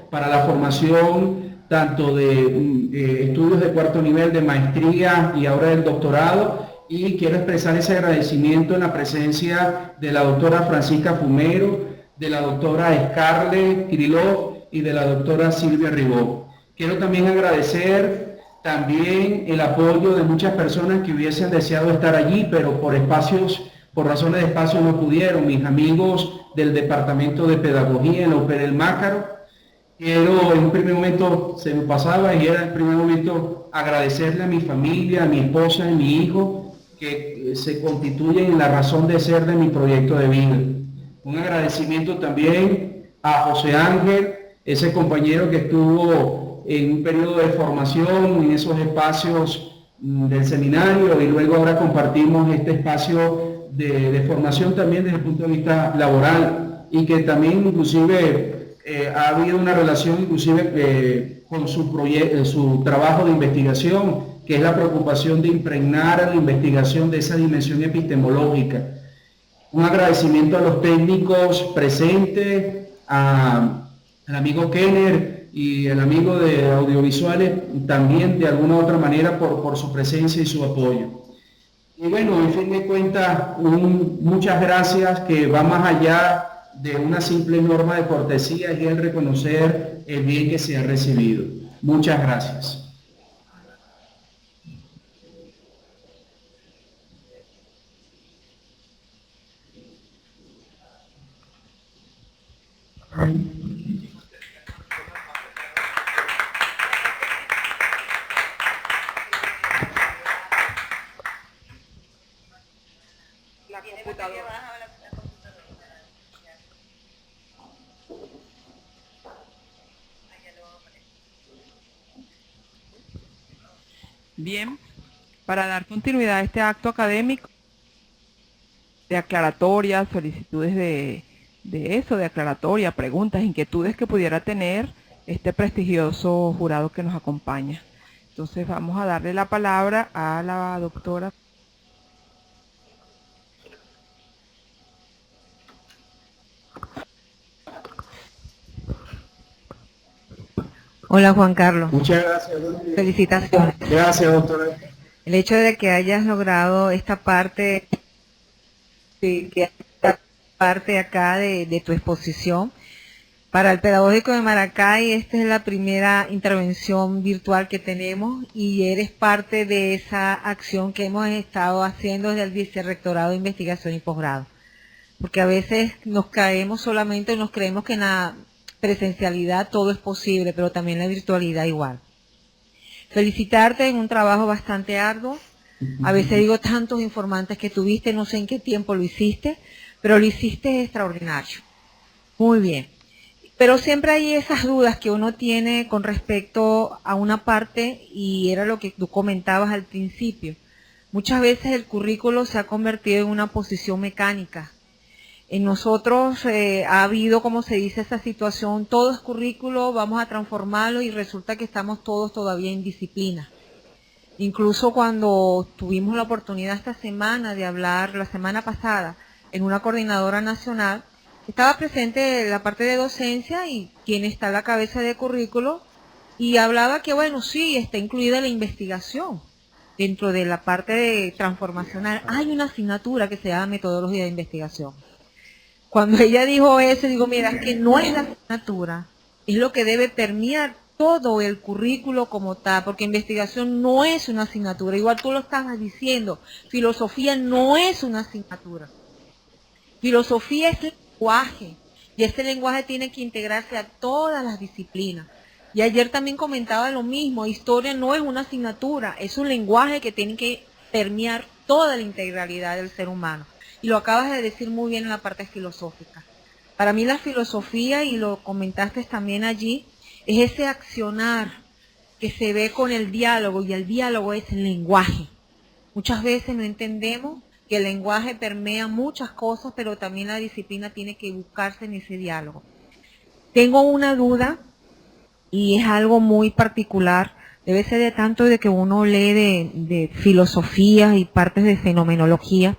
tanto de estudios de cuarto nivel, de maestría y ahora del doctorado. Y quiero expresar ese agradecimiento en la presencia de la doctora Francisca Fumero, de la doctora Scarlett Kirillov y de la doctora Silvia Ribó. Quiero también agradecer el apoyo de muchas personas que hubiesen deseado estar allí, pero por razones de espacio no pudieron. Mis amigos del Departamento de Pedagogía en la UPR del Mácaro. Quiero, en un primer momento se me pasaba y era el primer momento agradecerle a mi familia, a mi esposa y mi hijo, que se constituyen en la razón de ser de mi proyecto de vida. Un agradecimiento también a José Ángel, ese compañero que estuvo en un periodo de formación en esos espacios del seminario, y luego ahora compartimos este espacio de formación también desde el punto de vista laboral, y que también inclusive ha habido una relación inclusive con su trabajo de investigación, que es la preocupación de impregnar a la investigación de esa dimensión epistemológica. Un agradecimiento a los técnicos presentes, al amigo Kenner y el amigo de audiovisuales también de alguna u otra manera por su presencia y su apoyo. Y bueno, en fin de cuentas, muchas gracias, que va más allá de una simple norma de cortesía, y el reconocer el bien que se ha recibido. Muchas gracias. Bien, para dar continuidad a este acto académico de aclaratoria, solicitudes de aclaratoria, preguntas, inquietudes que pudiera tener este prestigioso jurado que nos acompaña. Entonces vamos a darle la palabra a la doctora. Hola Juan Carlos. Muchas gracias. Felicitaciones. Gracias, doctora. El hecho de que hayas logrado esta parte, acá de tu exposición. Para el Pedagógico de Maracay, esta es la primera intervención virtual que tenemos y eres parte de esa acción que hemos estado haciendo desde el Vicerrectorado de Investigación y Posgrado. Porque a veces nos caemos solamente, nos creemos que en la presencialidad todo es posible, pero también la virtualidad igual. Felicitarte en un trabajo bastante arduo. A veces digo tantos informantes que tuviste, no sé en qué tiempo lo hiciste, pero lo hiciste extraordinario. Muy bien. Pero siempre hay esas dudas que uno tiene con respecto a una parte, y era lo que tú comentabas al principio. Muchas veces el currículo se ha convertido en una posición mecánica. En nosotros ha habido, como se dice, esa situación, todo es currículo, vamos a transformarlo y resulta que estamos todos todavía en disciplina. Incluso cuando tuvimos la oportunidad esta semana de hablar, la semana pasada, en una coordinadora nacional, estaba presente la parte de docencia y quien está a la cabeza de currículo, y hablaba que, bueno, sí, está incluida la investigación. Dentro de la parte de transformacional hay una asignatura que se llama metodología de investigación. Cuando ella dijo eso, digo, mira, es que no es la asignatura, es lo que debe permear todo el currículo como tal, porque investigación no es una asignatura, igual tú lo estabas diciendo, filosofía no es una asignatura. Filosofía es lenguaje, y ese lenguaje tiene que integrarse a todas las disciplinas. Y ayer también comentaba lo mismo, historia no es una asignatura, es un lenguaje que tiene que permear toda la integralidad del ser humano. Y lo acabas de decir muy bien en la parte filosófica. Para mí la filosofía, y lo comentaste también allí, es ese accionar que se ve con el diálogo, y el diálogo es el lenguaje. Muchas veces no entendemos que el lenguaje permea muchas cosas, pero también la disciplina tiene que buscarse en ese diálogo. Tengo una duda, y es algo muy particular, debe ser de tanto de que uno lee de filosofía y partes de fenomenología.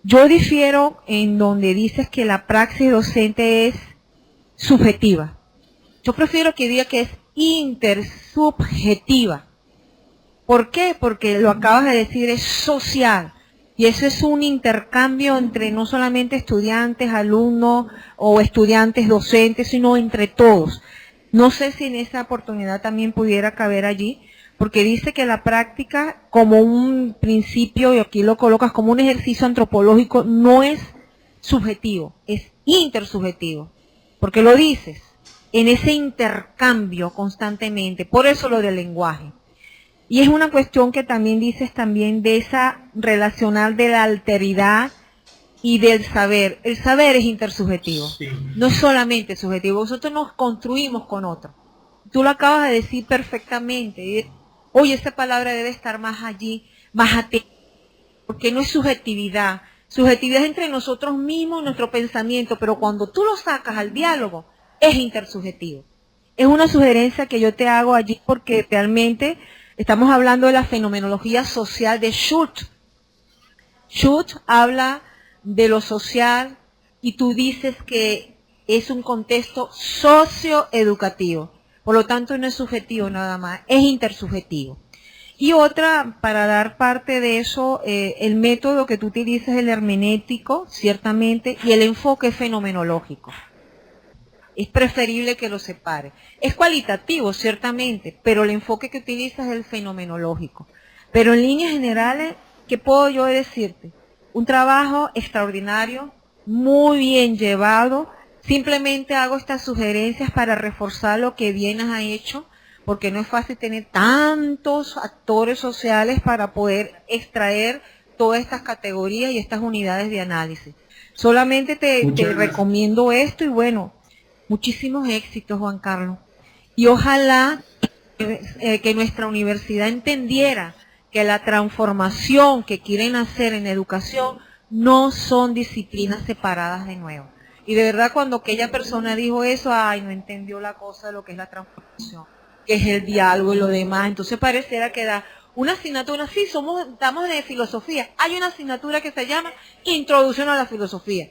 Yo difiero en donde dices que la praxis docente es subjetiva. Yo prefiero que diga que es intersubjetiva. ¿Por qué? Porque lo acabas de decir, es social. Y eso es un intercambio entre no solamente estudiantes, alumnos o estudiantes docentes, sino entre todos. No sé si en esa oportunidad también pudiera caber allí, porque dice que la práctica como un principio, y aquí lo colocas como un ejercicio antropológico, no es subjetivo, es intersubjetivo, porque lo dices, en ese intercambio constantemente, por eso lo del lenguaje. Y es una cuestión que también dices también de esa relacional de la alteridad y del saber. El saber es intersubjetivo, sí. No es solamente subjetivo, nosotros nos construimos con otro. Tú lo acabas de decir perfectamente. Oye, esa palabra debe estar más allí, más atenta, porque no es subjetividad, Subjetividad es entre nosotros mismos, nuestro pensamiento, pero cuando tú lo sacas al diálogo, es intersubjetivo. Es una sugerencia que yo te hago allí porque realmente estamos hablando de la fenomenología social de Schultz. Schultz habla de lo social y tú dices que es un contexto socioeducativo. Por lo tanto, no es subjetivo nada más, es intersubjetivo. Y otra, para dar parte de eso, el método que tú utilizas es el hermenéutico, ciertamente, y el enfoque fenomenológico. Es preferible que lo separe. Es cualitativo, ciertamente, pero el enfoque que utilizas es el fenomenológico. Pero en líneas generales, ¿qué puedo yo decirte? Un trabajo extraordinario, muy bien llevado. Simplemente hago estas sugerencias para reforzar lo que bien has hecho, porque no es fácil tener tantos actores sociales para poder extraer todas estas categorías y estas unidades de análisis. Solamente te recomiendo esto y bueno, muchísimos éxitos, Juan Carlos. Y ojalá que nuestra universidad entendiera que la transformación que quieren hacer en educación no son disciplinas separadas de nuevo. Y de verdad cuando aquella persona dijo eso, ay, no entendió la cosa de lo que es la transformación, que es el diálogo y lo demás. Entonces pareciera que da una asignatura, sí, estamos de filosofía. Hay una asignatura que se llama Introducción a la Filosofía.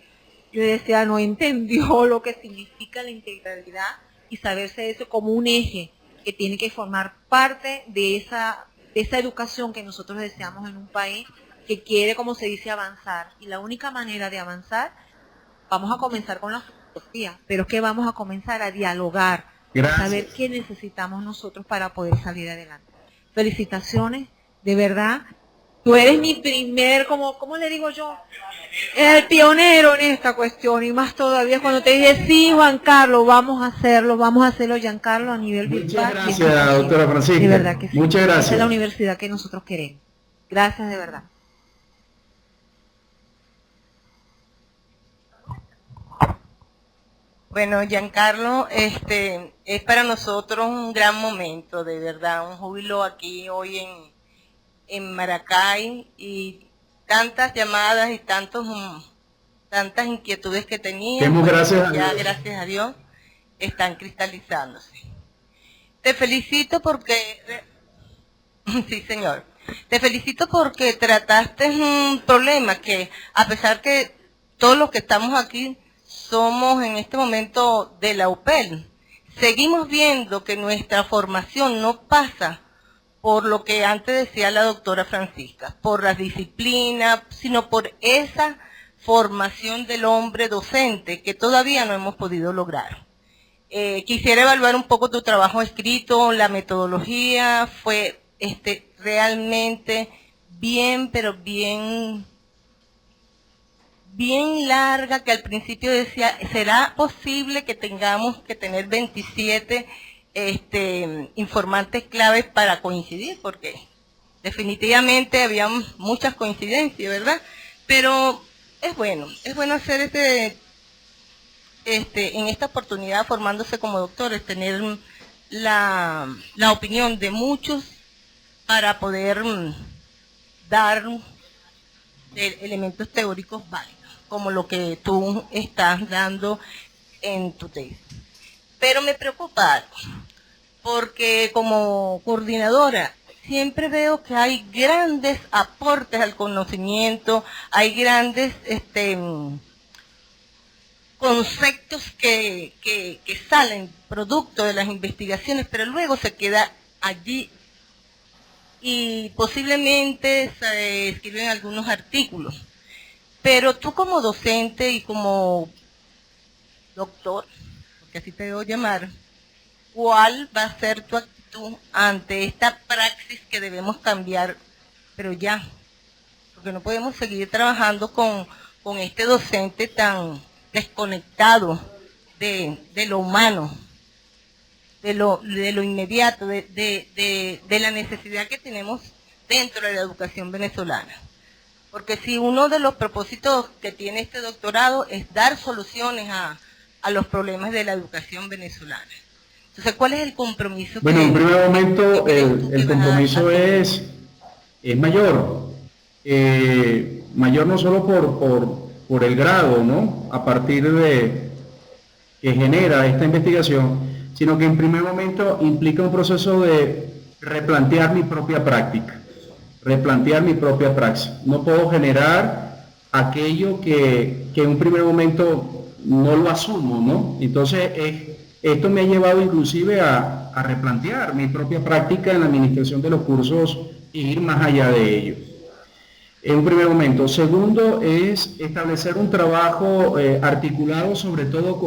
Yo decía, no entendió lo que significa la integralidad y saberse eso como un eje que tiene que formar parte de esa educación que nosotros deseamos en un país que quiere, como se dice, avanzar. Y la única manera de avanzar, vamos a comenzar con la filosofía, pero es que vamos a comenzar a dialogar, a saber qué necesitamos nosotros para poder salir adelante. Felicitaciones, de verdad. Tú eres mi primer, ¿cómo le digo yo? El pionero en esta cuestión, y más todavía cuando te dije, sí, Juan Carlos, vamos a hacerlo, Giancarlo, a nivel virtual. Muchas gracias, doctora Francisca. De verdad que sí. Muchas gracias. Esa es la universidad que nosotros queremos. Gracias, de verdad. Bueno, Giancarlo, es para nosotros un gran momento, de verdad, un júbilo aquí hoy en Maracay y tantas llamadas y tantas inquietudes que tenía, ya gracias a Dios están cristalizándose. Te felicito porque, sí señor, te felicito porque trataste un problema que a pesar que todos los que estamos aquí somos en este momento de la UPEL, seguimos viendo que nuestra formación no pasa por lo que antes decía la doctora Francisca, por las disciplinas, sino por esa formación del hombre docente que todavía no hemos podido lograr. Quisiera evaluar un poco tu trabajo escrito, la metodología fue realmente bien, pero bien larga, que al principio decía, ¿será posible que tengamos que tener 27 informantes claves para coincidir? Porque definitivamente había muchas coincidencias, ¿verdad? Pero es bueno hacer en esta oportunidad, formándose como doctores, tener la opinión de muchos para poder dar elementos teóricos válidos, como lo que tú estás dando en tu tesis. Pero me preocupa algo, porque como coordinadora siempre veo que hay grandes aportes al conocimiento, hay grandes conceptos que salen producto de las investigaciones, pero luego se queda allí y posiblemente se escriben algunos artículos. Pero tú como docente y como doctor, porque así te debo llamar, ¿cuál va a ser tu actitud ante esta praxis que debemos cambiar? Pero ya, porque no podemos seguir trabajando con este docente tan desconectado de lo humano, de lo inmediato, de la necesidad que tenemos dentro de la educación venezolana. Porque si uno de los propósitos que tiene este doctorado es dar soluciones a los problemas de la educación venezolana. Entonces, ¿cuál es el compromiso? Bueno, en primer momento el compromiso es mayor. mayor no solo por el grado, ¿no?, a partir de que genera esta investigación, sino que en primer momento implica un proceso de replantear mi propia práctica, replantear mi propia praxis. No puedo generar aquello que en un primer momento no lo asumo, ¿no? Entonces, esto me ha llevado inclusive a replantear mi propia práctica en la administración de los cursos e ir más allá de ello. En un primer momento. Segundo es establecer un trabajo articulado sobre todo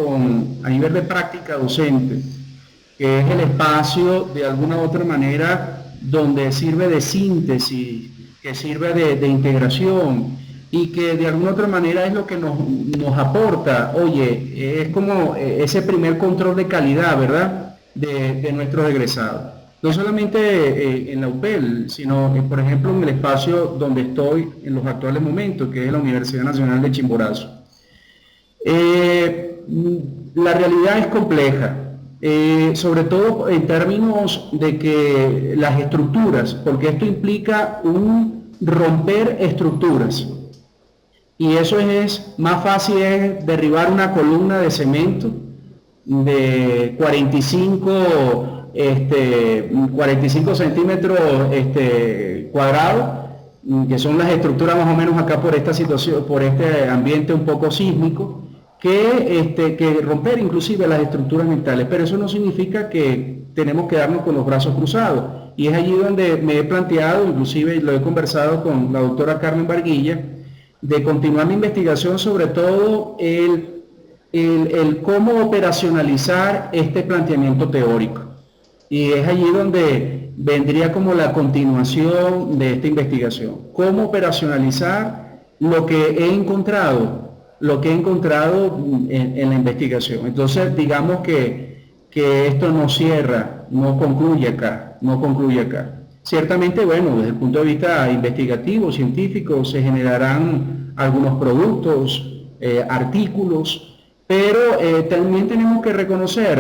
a nivel de práctica docente, que es el espacio de alguna u otra manera donde sirve de síntesis, que sirve de integración y que de alguna u otra manera es lo que nos aporta, oye, es como ese primer control de calidad, ¿verdad?, de nuestros egresados. No solamente en la UPEL, sino, por ejemplo, en el espacio donde estoy en los actuales momentos, que es la Universidad Nacional de Chimborazo. La realidad es compleja, sobre todo en términos de que las estructuras, porque esto implica un romper estructuras, y eso es más fácil es derribar una columna de cemento de 45 centímetros cuadrados, que son las estructuras más o menos acá por esta situación, por este ambiente un poco sísmico, que romper inclusive las estructuras mentales, pero eso no significa que tenemos que darnos con los brazos cruzados, y es allí donde me he planteado, inclusive lo he conversado con la doctora Carmen Barguilla, de continuar mi investigación sobre todo el cómo operacionalizar este planteamiento teórico. Y es allí donde vendría como la continuación de esta investigación. Cómo operacionalizar lo que he encontrado en la investigación. Entonces, digamos que esto no cierra, no concluye acá. Ciertamente, bueno, desde el punto de vista investigativo, científico, se generarán algunos productos, artículos, pero también tenemos que reconocer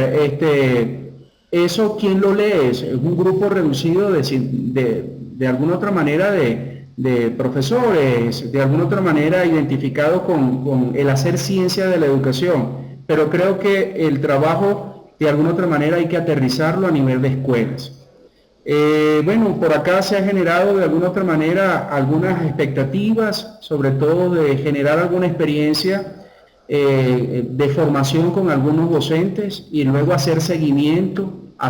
eso. ¿Quién lo lee? Es un grupo reducido de alguna otra manera de profesores, de alguna otra manera identificados con el hacer ciencia de la educación, pero creo que el trabajo de alguna otra manera hay que aterrizarlo a nivel de escuelas. Bueno, por acá se ha generado de alguna otra manera algunas expectativas, sobre todo de generar alguna experiencia de formación con algunos docentes y luego hacer seguimiento a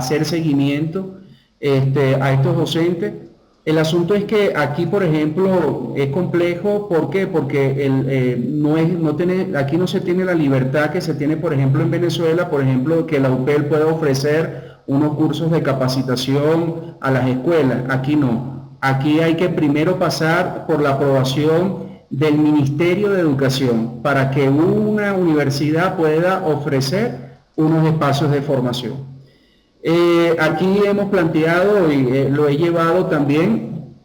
estos docentes. El asunto es que aquí, por ejemplo, es complejo. ¿Por qué? Porque aquí no se tiene la libertad que se tiene, por ejemplo, en Venezuela, por ejemplo, que la UPEL pueda ofrecer unos cursos de capacitación a las escuelas. Aquí no. Aquí hay que primero pasar por la aprobación del Ministerio de Educación para que una universidad pueda ofrecer unos espacios de formación. Aquí hemos planteado y lo he llevado también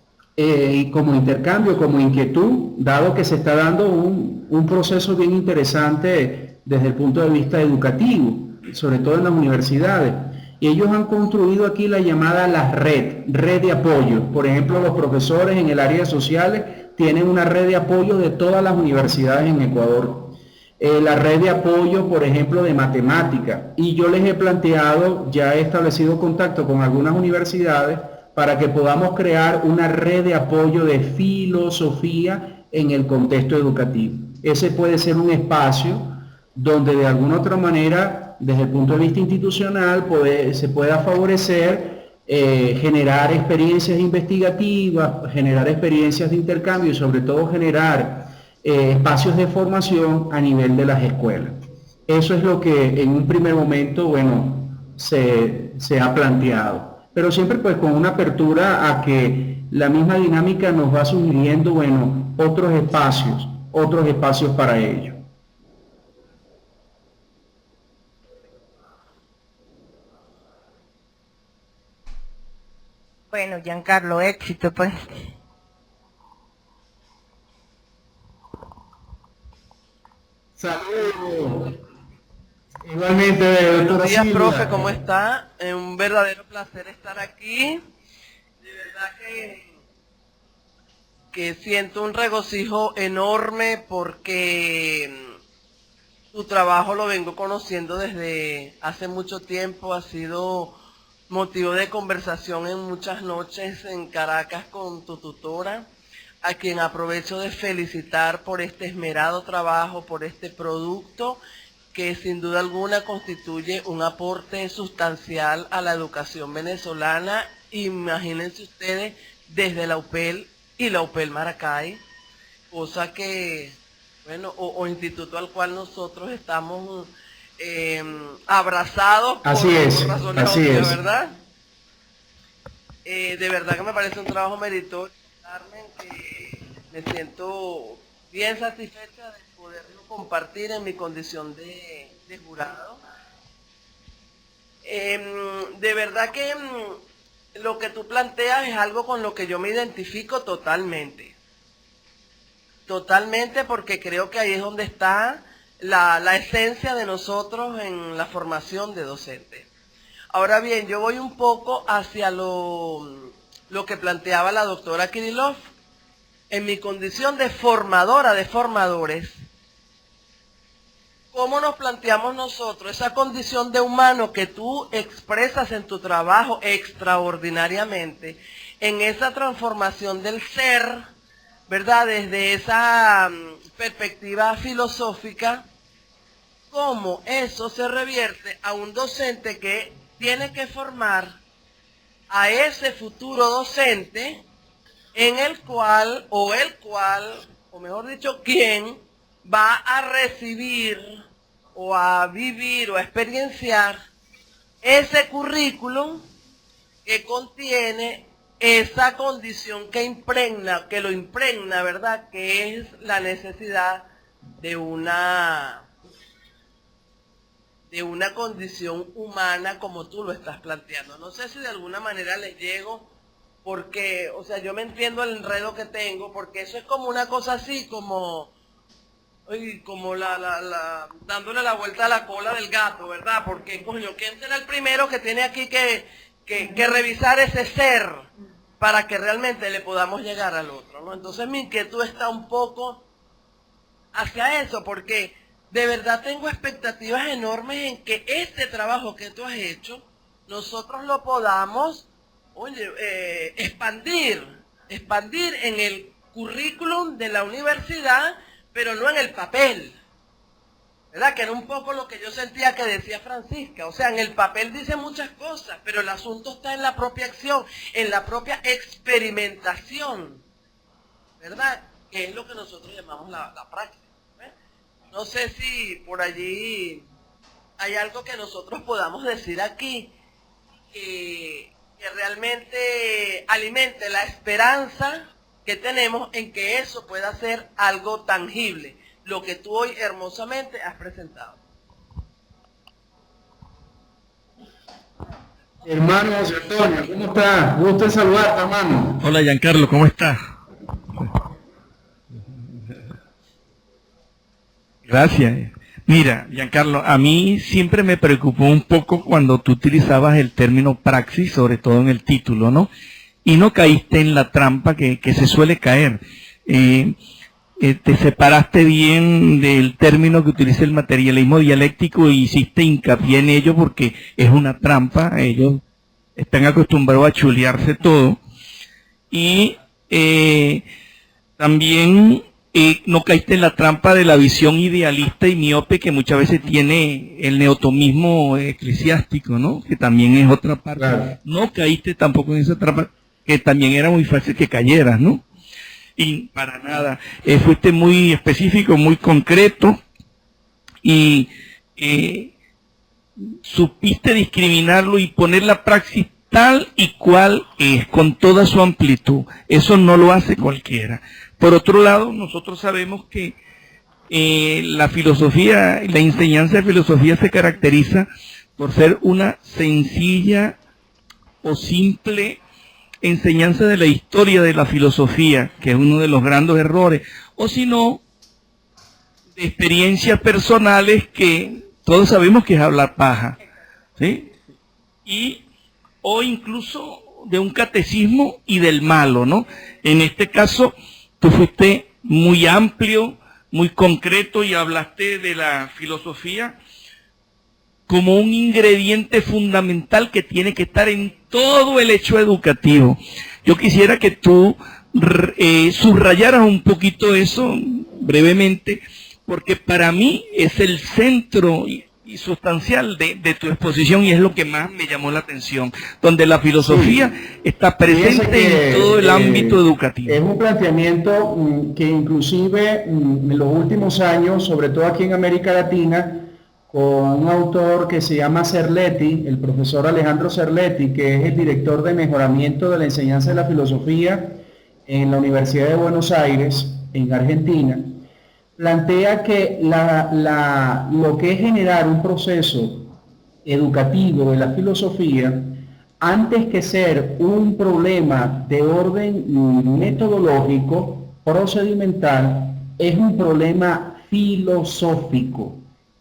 como intercambio, como inquietud, dado que se está dando un proceso bien interesante desde el punto de vista educativo, sobre todo en las universidades. Y ellos han construido aquí la llamada red de apoyo. Por ejemplo, los profesores en el área de sociales tienen una red de apoyo de todas las universidades en Ecuador. La red de apoyo, por ejemplo, de matemática. Y yo les he planteado, ya he establecido contacto con algunas universidades para que podamos crear una red de apoyo de filosofía en el contexto educativo. Ese puede ser un espacio donde de alguna otra manera, desde el punto de vista institucional, se pueda favorecer generar experiencias investigativas, generar experiencias de intercambio y sobre todo generar espacios de formación a nivel de las escuelas. Eso es lo que en un primer momento, bueno, se ha planteado. Pero siempre pues con una apertura a que la misma dinámica nos va sugiriendo, bueno, otros espacios para ello. Bueno, Giancarlo, éxito pues. Saludos. Igualmente, doctora Buenos días, Silvia. profe, ¿cómo está? Un verdadero placer estar aquí. De verdad que que siento un regocijo enorme porque tu trabajo lo vengo conociendo desde hace mucho tiempo, ha sido motivo de conversación en muchas noches en Caracas con tu tutora, a quien aprovecho de felicitar por este esmerado trabajo, por este producto que sin duda alguna constituye un aporte sustancial a la educación venezolana. Imagínense ustedes desde la UPEL y la UPEL Maracay, cosa que, bueno, o instituto al cual nosotros estamos abrazados por razones obvias, ¿verdad? De verdad que me parece un trabajo meritorio, Carmen, que me siento bien satisfecha de poderlo compartir en mi condición de jurado. De verdad que lo que tú planteas es algo con lo que yo me identifico totalmente. Totalmente, porque creo que ahí es donde está la esencia de nosotros en la formación de docentes. Ahora bien, yo voy un poco hacia lo que planteaba la doctora Kirillov. En mi condición de formadora de formadores, ¿cómo nos planteamos nosotros esa condición de humano que tú expresas en tu trabajo extraordinariamente, en esa transformación del ser, ¿verdad? Desde esa perspectiva filosófica, cómo eso se revierte a un docente que tiene que formar a ese futuro docente en el cual, o mejor dicho, quien va a recibir o a vivir o a experienciar ese currículum que contiene esa condición que lo impregna, ¿verdad? Que es la necesidad de una condición humana como tú lo estás planteando. No sé si de alguna manera les llego, porque, o sea, yo me entiendo el enredo que tengo, porque eso es como una cosa así, como dándole la vuelta a la cola del gato, ¿verdad? Porque, coño, ¿quién será el primero que tiene aquí que revisar ese ser para que realmente le podamos llegar al otro, ¿no? Entonces mi inquietud está un poco hacia eso, porque de verdad tengo expectativas enormes en que este trabajo que tú has hecho, nosotros lo podamos, expandir en el currículum de la universidad, pero no en el papel, ¿verdad? Que era un poco lo que yo sentía que decía Francisca. O sea, en el papel dice muchas cosas, pero el asunto está en la propia acción, en la propia experimentación, ¿verdad? Que es lo que nosotros llamamos la práctica. No sé si por allí hay algo que nosotros podamos decir aquí que realmente alimente la esperanza que tenemos en que eso pueda ser algo tangible, lo que tú hoy hermosamente has presentado. Hermano José Antonio, ¿cómo está? Gusto en saludarte, hermano. Hola, Giancarlo, ¿cómo estás? Gracias. Mira, Giancarlo, a mí siempre me preocupó un poco cuando tú utilizabas el término praxis, sobre todo en el título, ¿no? Y no caíste en la trampa que se suele caer. Te separaste bien del término que utiliza el materialismo dialéctico y hiciste hincapié en ello porque es una trampa. Ellos están acostumbrados a chulearse todo. Y también no caíste en la trampa de la visión idealista y miope que muchas veces tiene el neotomismo eclesiástico, ¿no? Que también es otra parte. Claro. No caíste tampoco en esa trampa, que también era muy fácil que cayeras, ¿no? Y para nada. Fuiste muy específico, muy concreto y supiste discriminarlo y poner la praxis tal y cual es, con toda su amplitud. Eso no lo hace cualquiera. Por otro lado, nosotros sabemos que la filosofía, la enseñanza de filosofía se caracteriza por ser una sencilla o simple enseñanza de la historia de la filosofía, que es uno de los grandes errores, o si no, de experiencias personales que todos sabemos que es hablar paja, ¿sí? O incluso de un catecismo y del malo, ¿no? En este caso, Tú fuiste muy amplio, muy concreto y hablaste de la filosofía como un ingrediente fundamental que tiene que estar en todo el hecho educativo. Yo quisiera que tú subrayaras un poquito eso brevemente, porque para mí es el centro y sustancial de tu exposición y es lo que más me llamó la atención, donde la filosofía está presente en todo el ámbito educativo. Es un planteamiento que inclusive en los últimos años, sobre todo aquí en América Latina, con un autor que se llama Cerletti, el profesor Alejandro Cerletti, que es el director de mejoramiento de la enseñanza de la filosofía en la Universidad de Buenos Aires, en Argentina, plantea que lo que es generar un proceso educativo de la filosofía, antes que ser un problema de orden metodológico, procedimental, es un problema filosófico.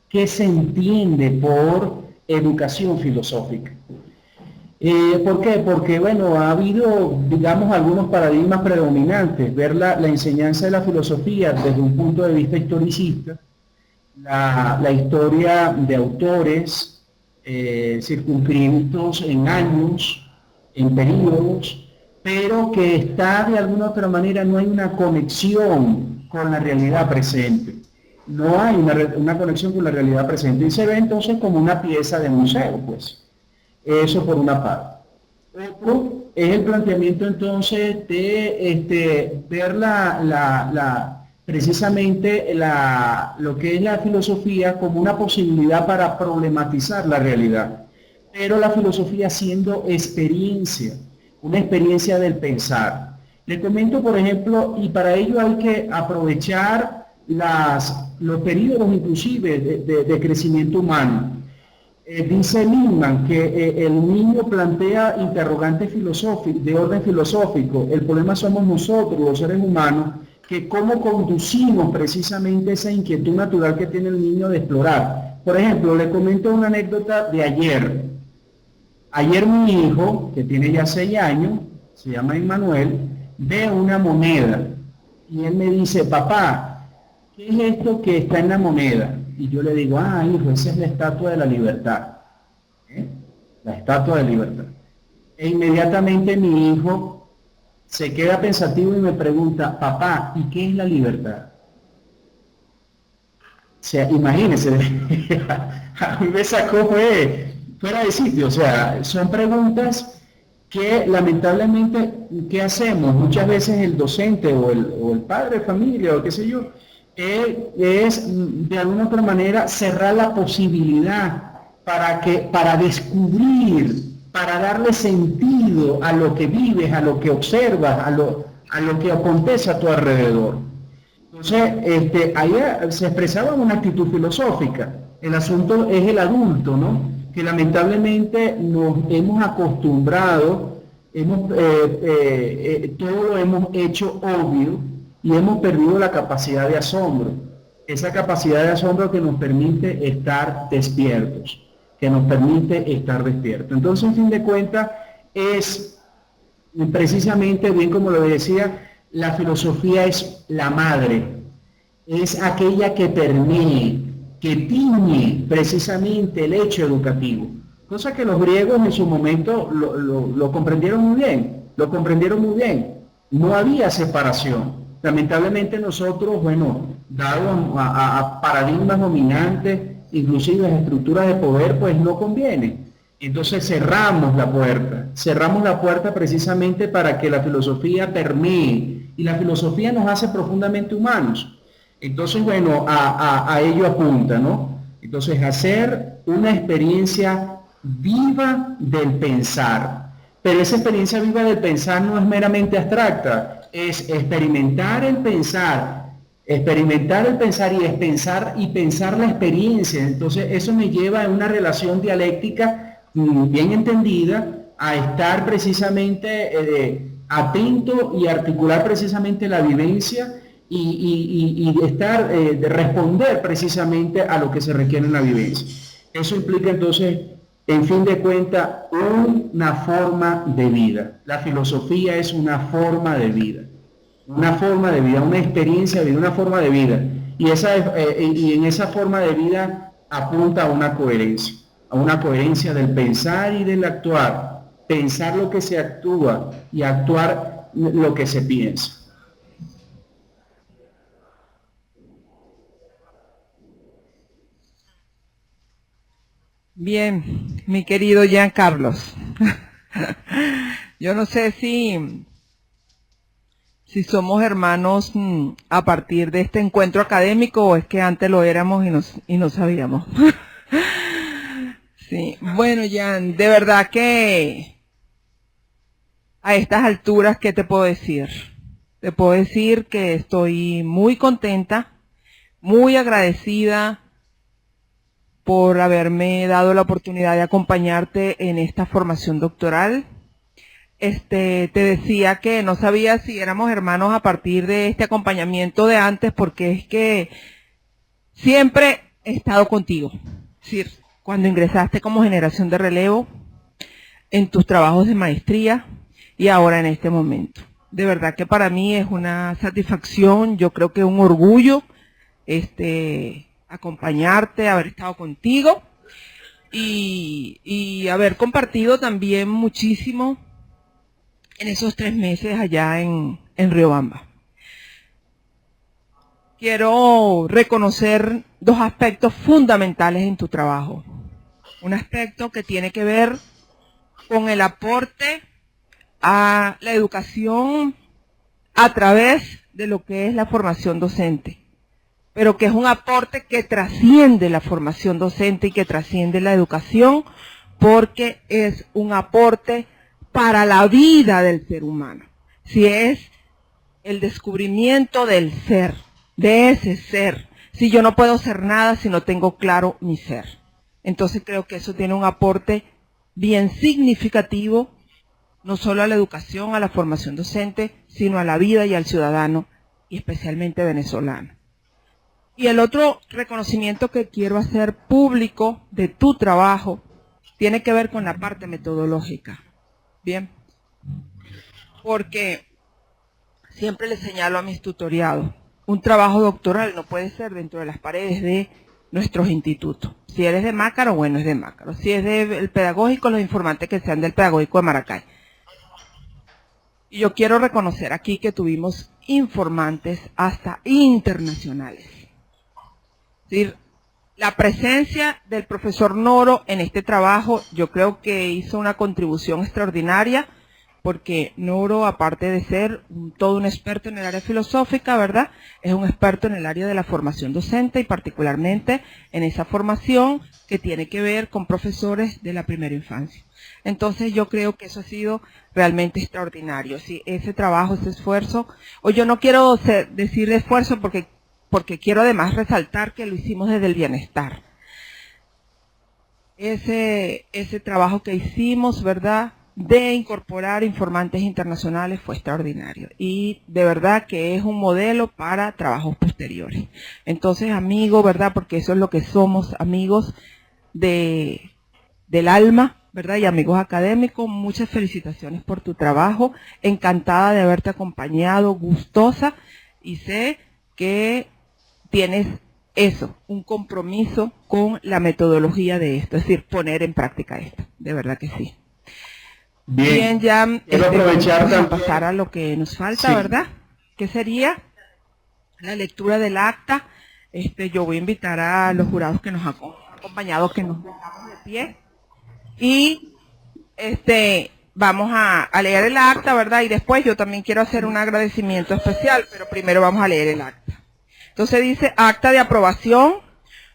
¿Qué se entiende por educación filosófica? ¿Por qué? Porque, bueno, ha habido, digamos, algunos paradigmas predominantes. Ver la enseñanza de la filosofía desde un punto de vista historicista, la historia de autores circunscritos en años, en periodos, pero que está de alguna otra manera, no hay una conexión con la realidad presente. No hay una conexión con la realidad presente y se ve entonces como una pieza de museo, pues. Eso por una parte. Otro es el planteamiento entonces de ver precisamente lo que es la filosofía como una posibilidad para problematizar la realidad. Pero la filosofía siendo experiencia, una experiencia del pensar. Le comento, por ejemplo, y para ello hay que aprovechar los periodos inclusive de crecimiento humano. Dice Lindman que el niño plantea interrogantes de orden filosófico. El problema somos nosotros, los seres humanos, que cómo conducimos precisamente esa inquietud natural que tiene el niño de explorar. Por ejemplo, le comento una anécdota de ayer. Ayer mi hijo, que tiene ya 6 años, se llama Emmanuel, ve una moneda y él me dice, papá, ¿qué es esto que está en la moneda? Y yo le digo, hijo, esa es la estatua de la libertad. La estatua de libertad. E inmediatamente mi hijo se queda pensativo y me pregunta, papá, ¿y qué es la libertad? O sea, imagínense, a mí me sacó fuera de sitio. O sea, son preguntas que lamentablemente, ¿qué hacemos? Muchas veces el docente o el padre de familia o qué sé yo, es de alguna otra manera cerrar la posibilidad para descubrir, para darle sentido a lo que vives, a lo que observas, a lo que acontece a tu alrededor. Entonces, ahí se expresaba una actitud filosófica. El asunto es el adulto, ¿no? Que lamentablemente nos hemos acostumbrado, todo lo hemos hecho obvio, y hemos perdido la capacidad de asombro, esa capacidad de asombro que nos permite estar despiertos, Entonces, en fin de cuentas, es precisamente, bien como lo decía, la filosofía es la madre, es aquella que permee, que tiñe precisamente el hecho educativo, cosa que los griegos en su momento lo comprendieron muy bien, no había separación. Lamentablemente nosotros, bueno, dado a paradigmas dominantes, inclusive a estructuras de poder, pues no conviene. Entonces cerramos la puerta precisamente para que la filosofía permee, y la filosofía nos hace profundamente humanos. Entonces, bueno, a ello apunta, ¿no? Entonces, hacer una experiencia viva del pensar. Pero esa experiencia viva del pensar no es meramente abstracta, es experimentar el pensar y pensar la experiencia. Entonces eso me lleva a una relación dialéctica bien entendida, a estar precisamente atento y articular precisamente la vivencia y de responder precisamente a lo que se requiere en la vivencia. Eso implica entonces, en fin de cuentas, una forma de vida. La filosofía es una forma de vida. una forma de vida, una experiencia de vida, una forma de vida. Y en esa forma de vida apunta a una coherencia del pensar y del actuar, pensar lo que se actúa y actuar lo que se piensa. Bien, mi querido Giancarlos. Yo no sé si somos hermanos a partir de este encuentro académico o es que antes lo éramos y no sabíamos. Sí, bueno, Jan, de verdad que a estas alturas, ¿qué te puedo decir? Te puedo decir que estoy muy contenta, muy agradecida por haberme dado la oportunidad de acompañarte en esta formación doctoral. Te decía que no sabía si éramos hermanos a partir de este acompañamiento de antes, porque es que siempre he estado contigo. Es decir, cuando ingresaste como generación de relevo, en tus trabajos de maestría y ahora en este momento. De verdad que para mí es una satisfacción, yo creo que un orgullo, acompañarte, haber estado contigo y haber compartido también muchísimo en esos 3 meses allá en Riobamba. Quiero reconocer 2 aspectos fundamentales en tu trabajo. Un aspecto que tiene que ver con el aporte a la educación a través de lo que es la formación docente, pero que es un aporte que trasciende la formación docente y que trasciende la educación, porque es un aporte para la vida del ser humano. Si es el descubrimiento del ser, de ese ser. Si yo no puedo ser nada si no tengo claro mi ser. Entonces creo que eso tiene un aporte bien significativo, no solo a la educación, a la formación docente, sino a la vida y al ciudadano, y especialmente venezolano. Y el otro reconocimiento que quiero hacer público de tu trabajo tiene que ver con la parte metodológica. Bien, porque siempre le señalo a mis tutoriados, un trabajo doctoral no puede ser dentro de las paredes de nuestros institutos. Si eres de Mácaro, bueno, es de Mácaro. Si es del pedagógico, los informantes que sean del pedagógico de Maracay. Y yo quiero reconocer aquí que tuvimos informantes hasta internacionales. Es decir, la presencia del profesor Noro en este trabajo, yo creo que hizo una contribución extraordinaria, porque Noro, aparte de ser todo un experto en el área filosófica, ¿verdad?, es un experto en el área de la formación docente y particularmente en esa formación que tiene que ver con profesores de la primera infancia. Entonces yo creo que eso ha sido realmente extraordinario. Sí, ese trabajo, ese esfuerzo, o yo no quiero decir esfuerzo porque quiero además resaltar que lo hicimos desde el bienestar. Ese trabajo que hicimos, ¿verdad?, de incorporar informantes internacionales fue extraordinario. Y de verdad que es un modelo para trabajos posteriores. Entonces, amigo, ¿verdad?, porque eso es lo que somos, amigos del alma, ¿verdad?, y amigos académicos, muchas felicitaciones por tu trabajo. Encantada de haberte acompañado, gustosa, y sé que tienes eso, un compromiso con la metodología de esto, es decir, poner en práctica esto, de verdad que sí. Bien, ya vamos a pasar a lo que nos falta, sí, ¿verdad? ¿Qué sería? La lectura del acta. Yo voy a invitar a los jurados que nos han acompañado, que nos pongamos de pie, y vamos a leer el acta, ¿verdad? Y después yo también quiero hacer un agradecimiento especial, pero primero vamos a leer el acta. Entonces dice: acta de aprobación.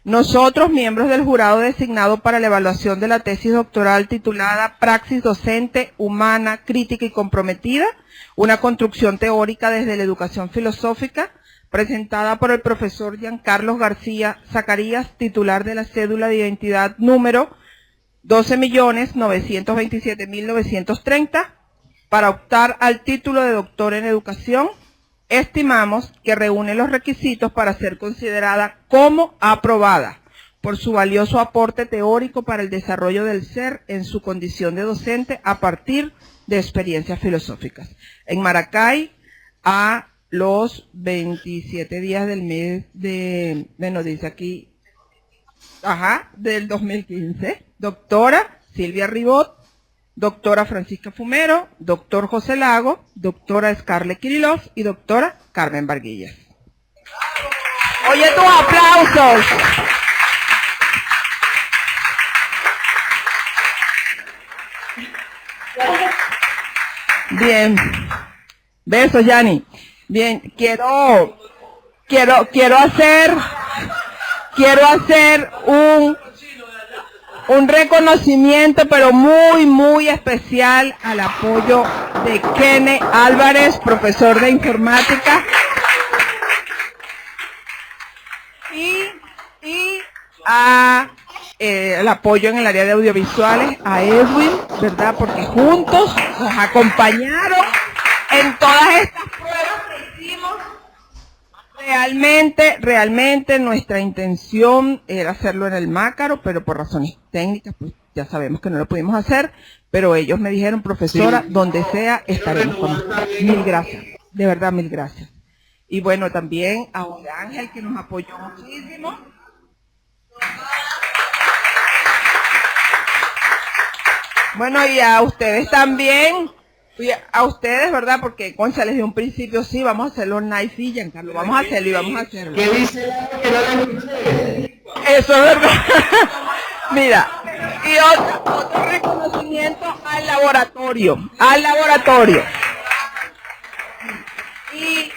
Nosotros, miembros del jurado designado para la evaluación de la tesis doctoral titulada Praxis Docente Humana, Crítica y Comprometida, una construcción teórica desde la educación filosófica, presentada por el profesor Giancarlos García Zacarías, titular de la cédula de identidad número 12.927.930, para optar al título de doctor en educación, estimamos que reúne los requisitos para ser considerada como aprobada por su valioso aporte teórico para el desarrollo del ser en su condición de docente a partir de experiencias filosóficas. En Maracay, a los 27 días del mes nos dice aquí, del 2015. Doctora Silvia Ribot, doctora Francisca Fumero, doctor José Lago, doctora Scarlett Kirillov y doctora Carmen Barguillas. Oye, tus aplausos. Bien. Besos, Yani. Bien, quiero hacer un reconocimiento, pero muy, muy especial al apoyo de Kene Álvarez, profesor de informática, y el apoyo en el área de audiovisuales a Edwin, ¿verdad? Porque juntos nos acompañaron en todas estas pruebas que hicimos. Realmente nuestra intención era hacerlo en el Mácaro, pero por razones técnicas, pues ya sabemos que no lo pudimos hacer, pero ellos me dijeron, profesora, sí, donde sea estaremos con usted. Mil gracias, de verdad, mil gracias. Y bueno, también a José Ángel, que nos apoyó muchísimo. Bueno, y a ustedes también. A ustedes, ¿verdad? Porque, concha, desde un principio sí, vamos a hacerlo nice y Giancarlo, vamos a hacerlo y vamos a hacerlo. ¿Qué dice que no le escuché? Eso es verdad. Mira, y otro reconocimiento al laboratorio. Y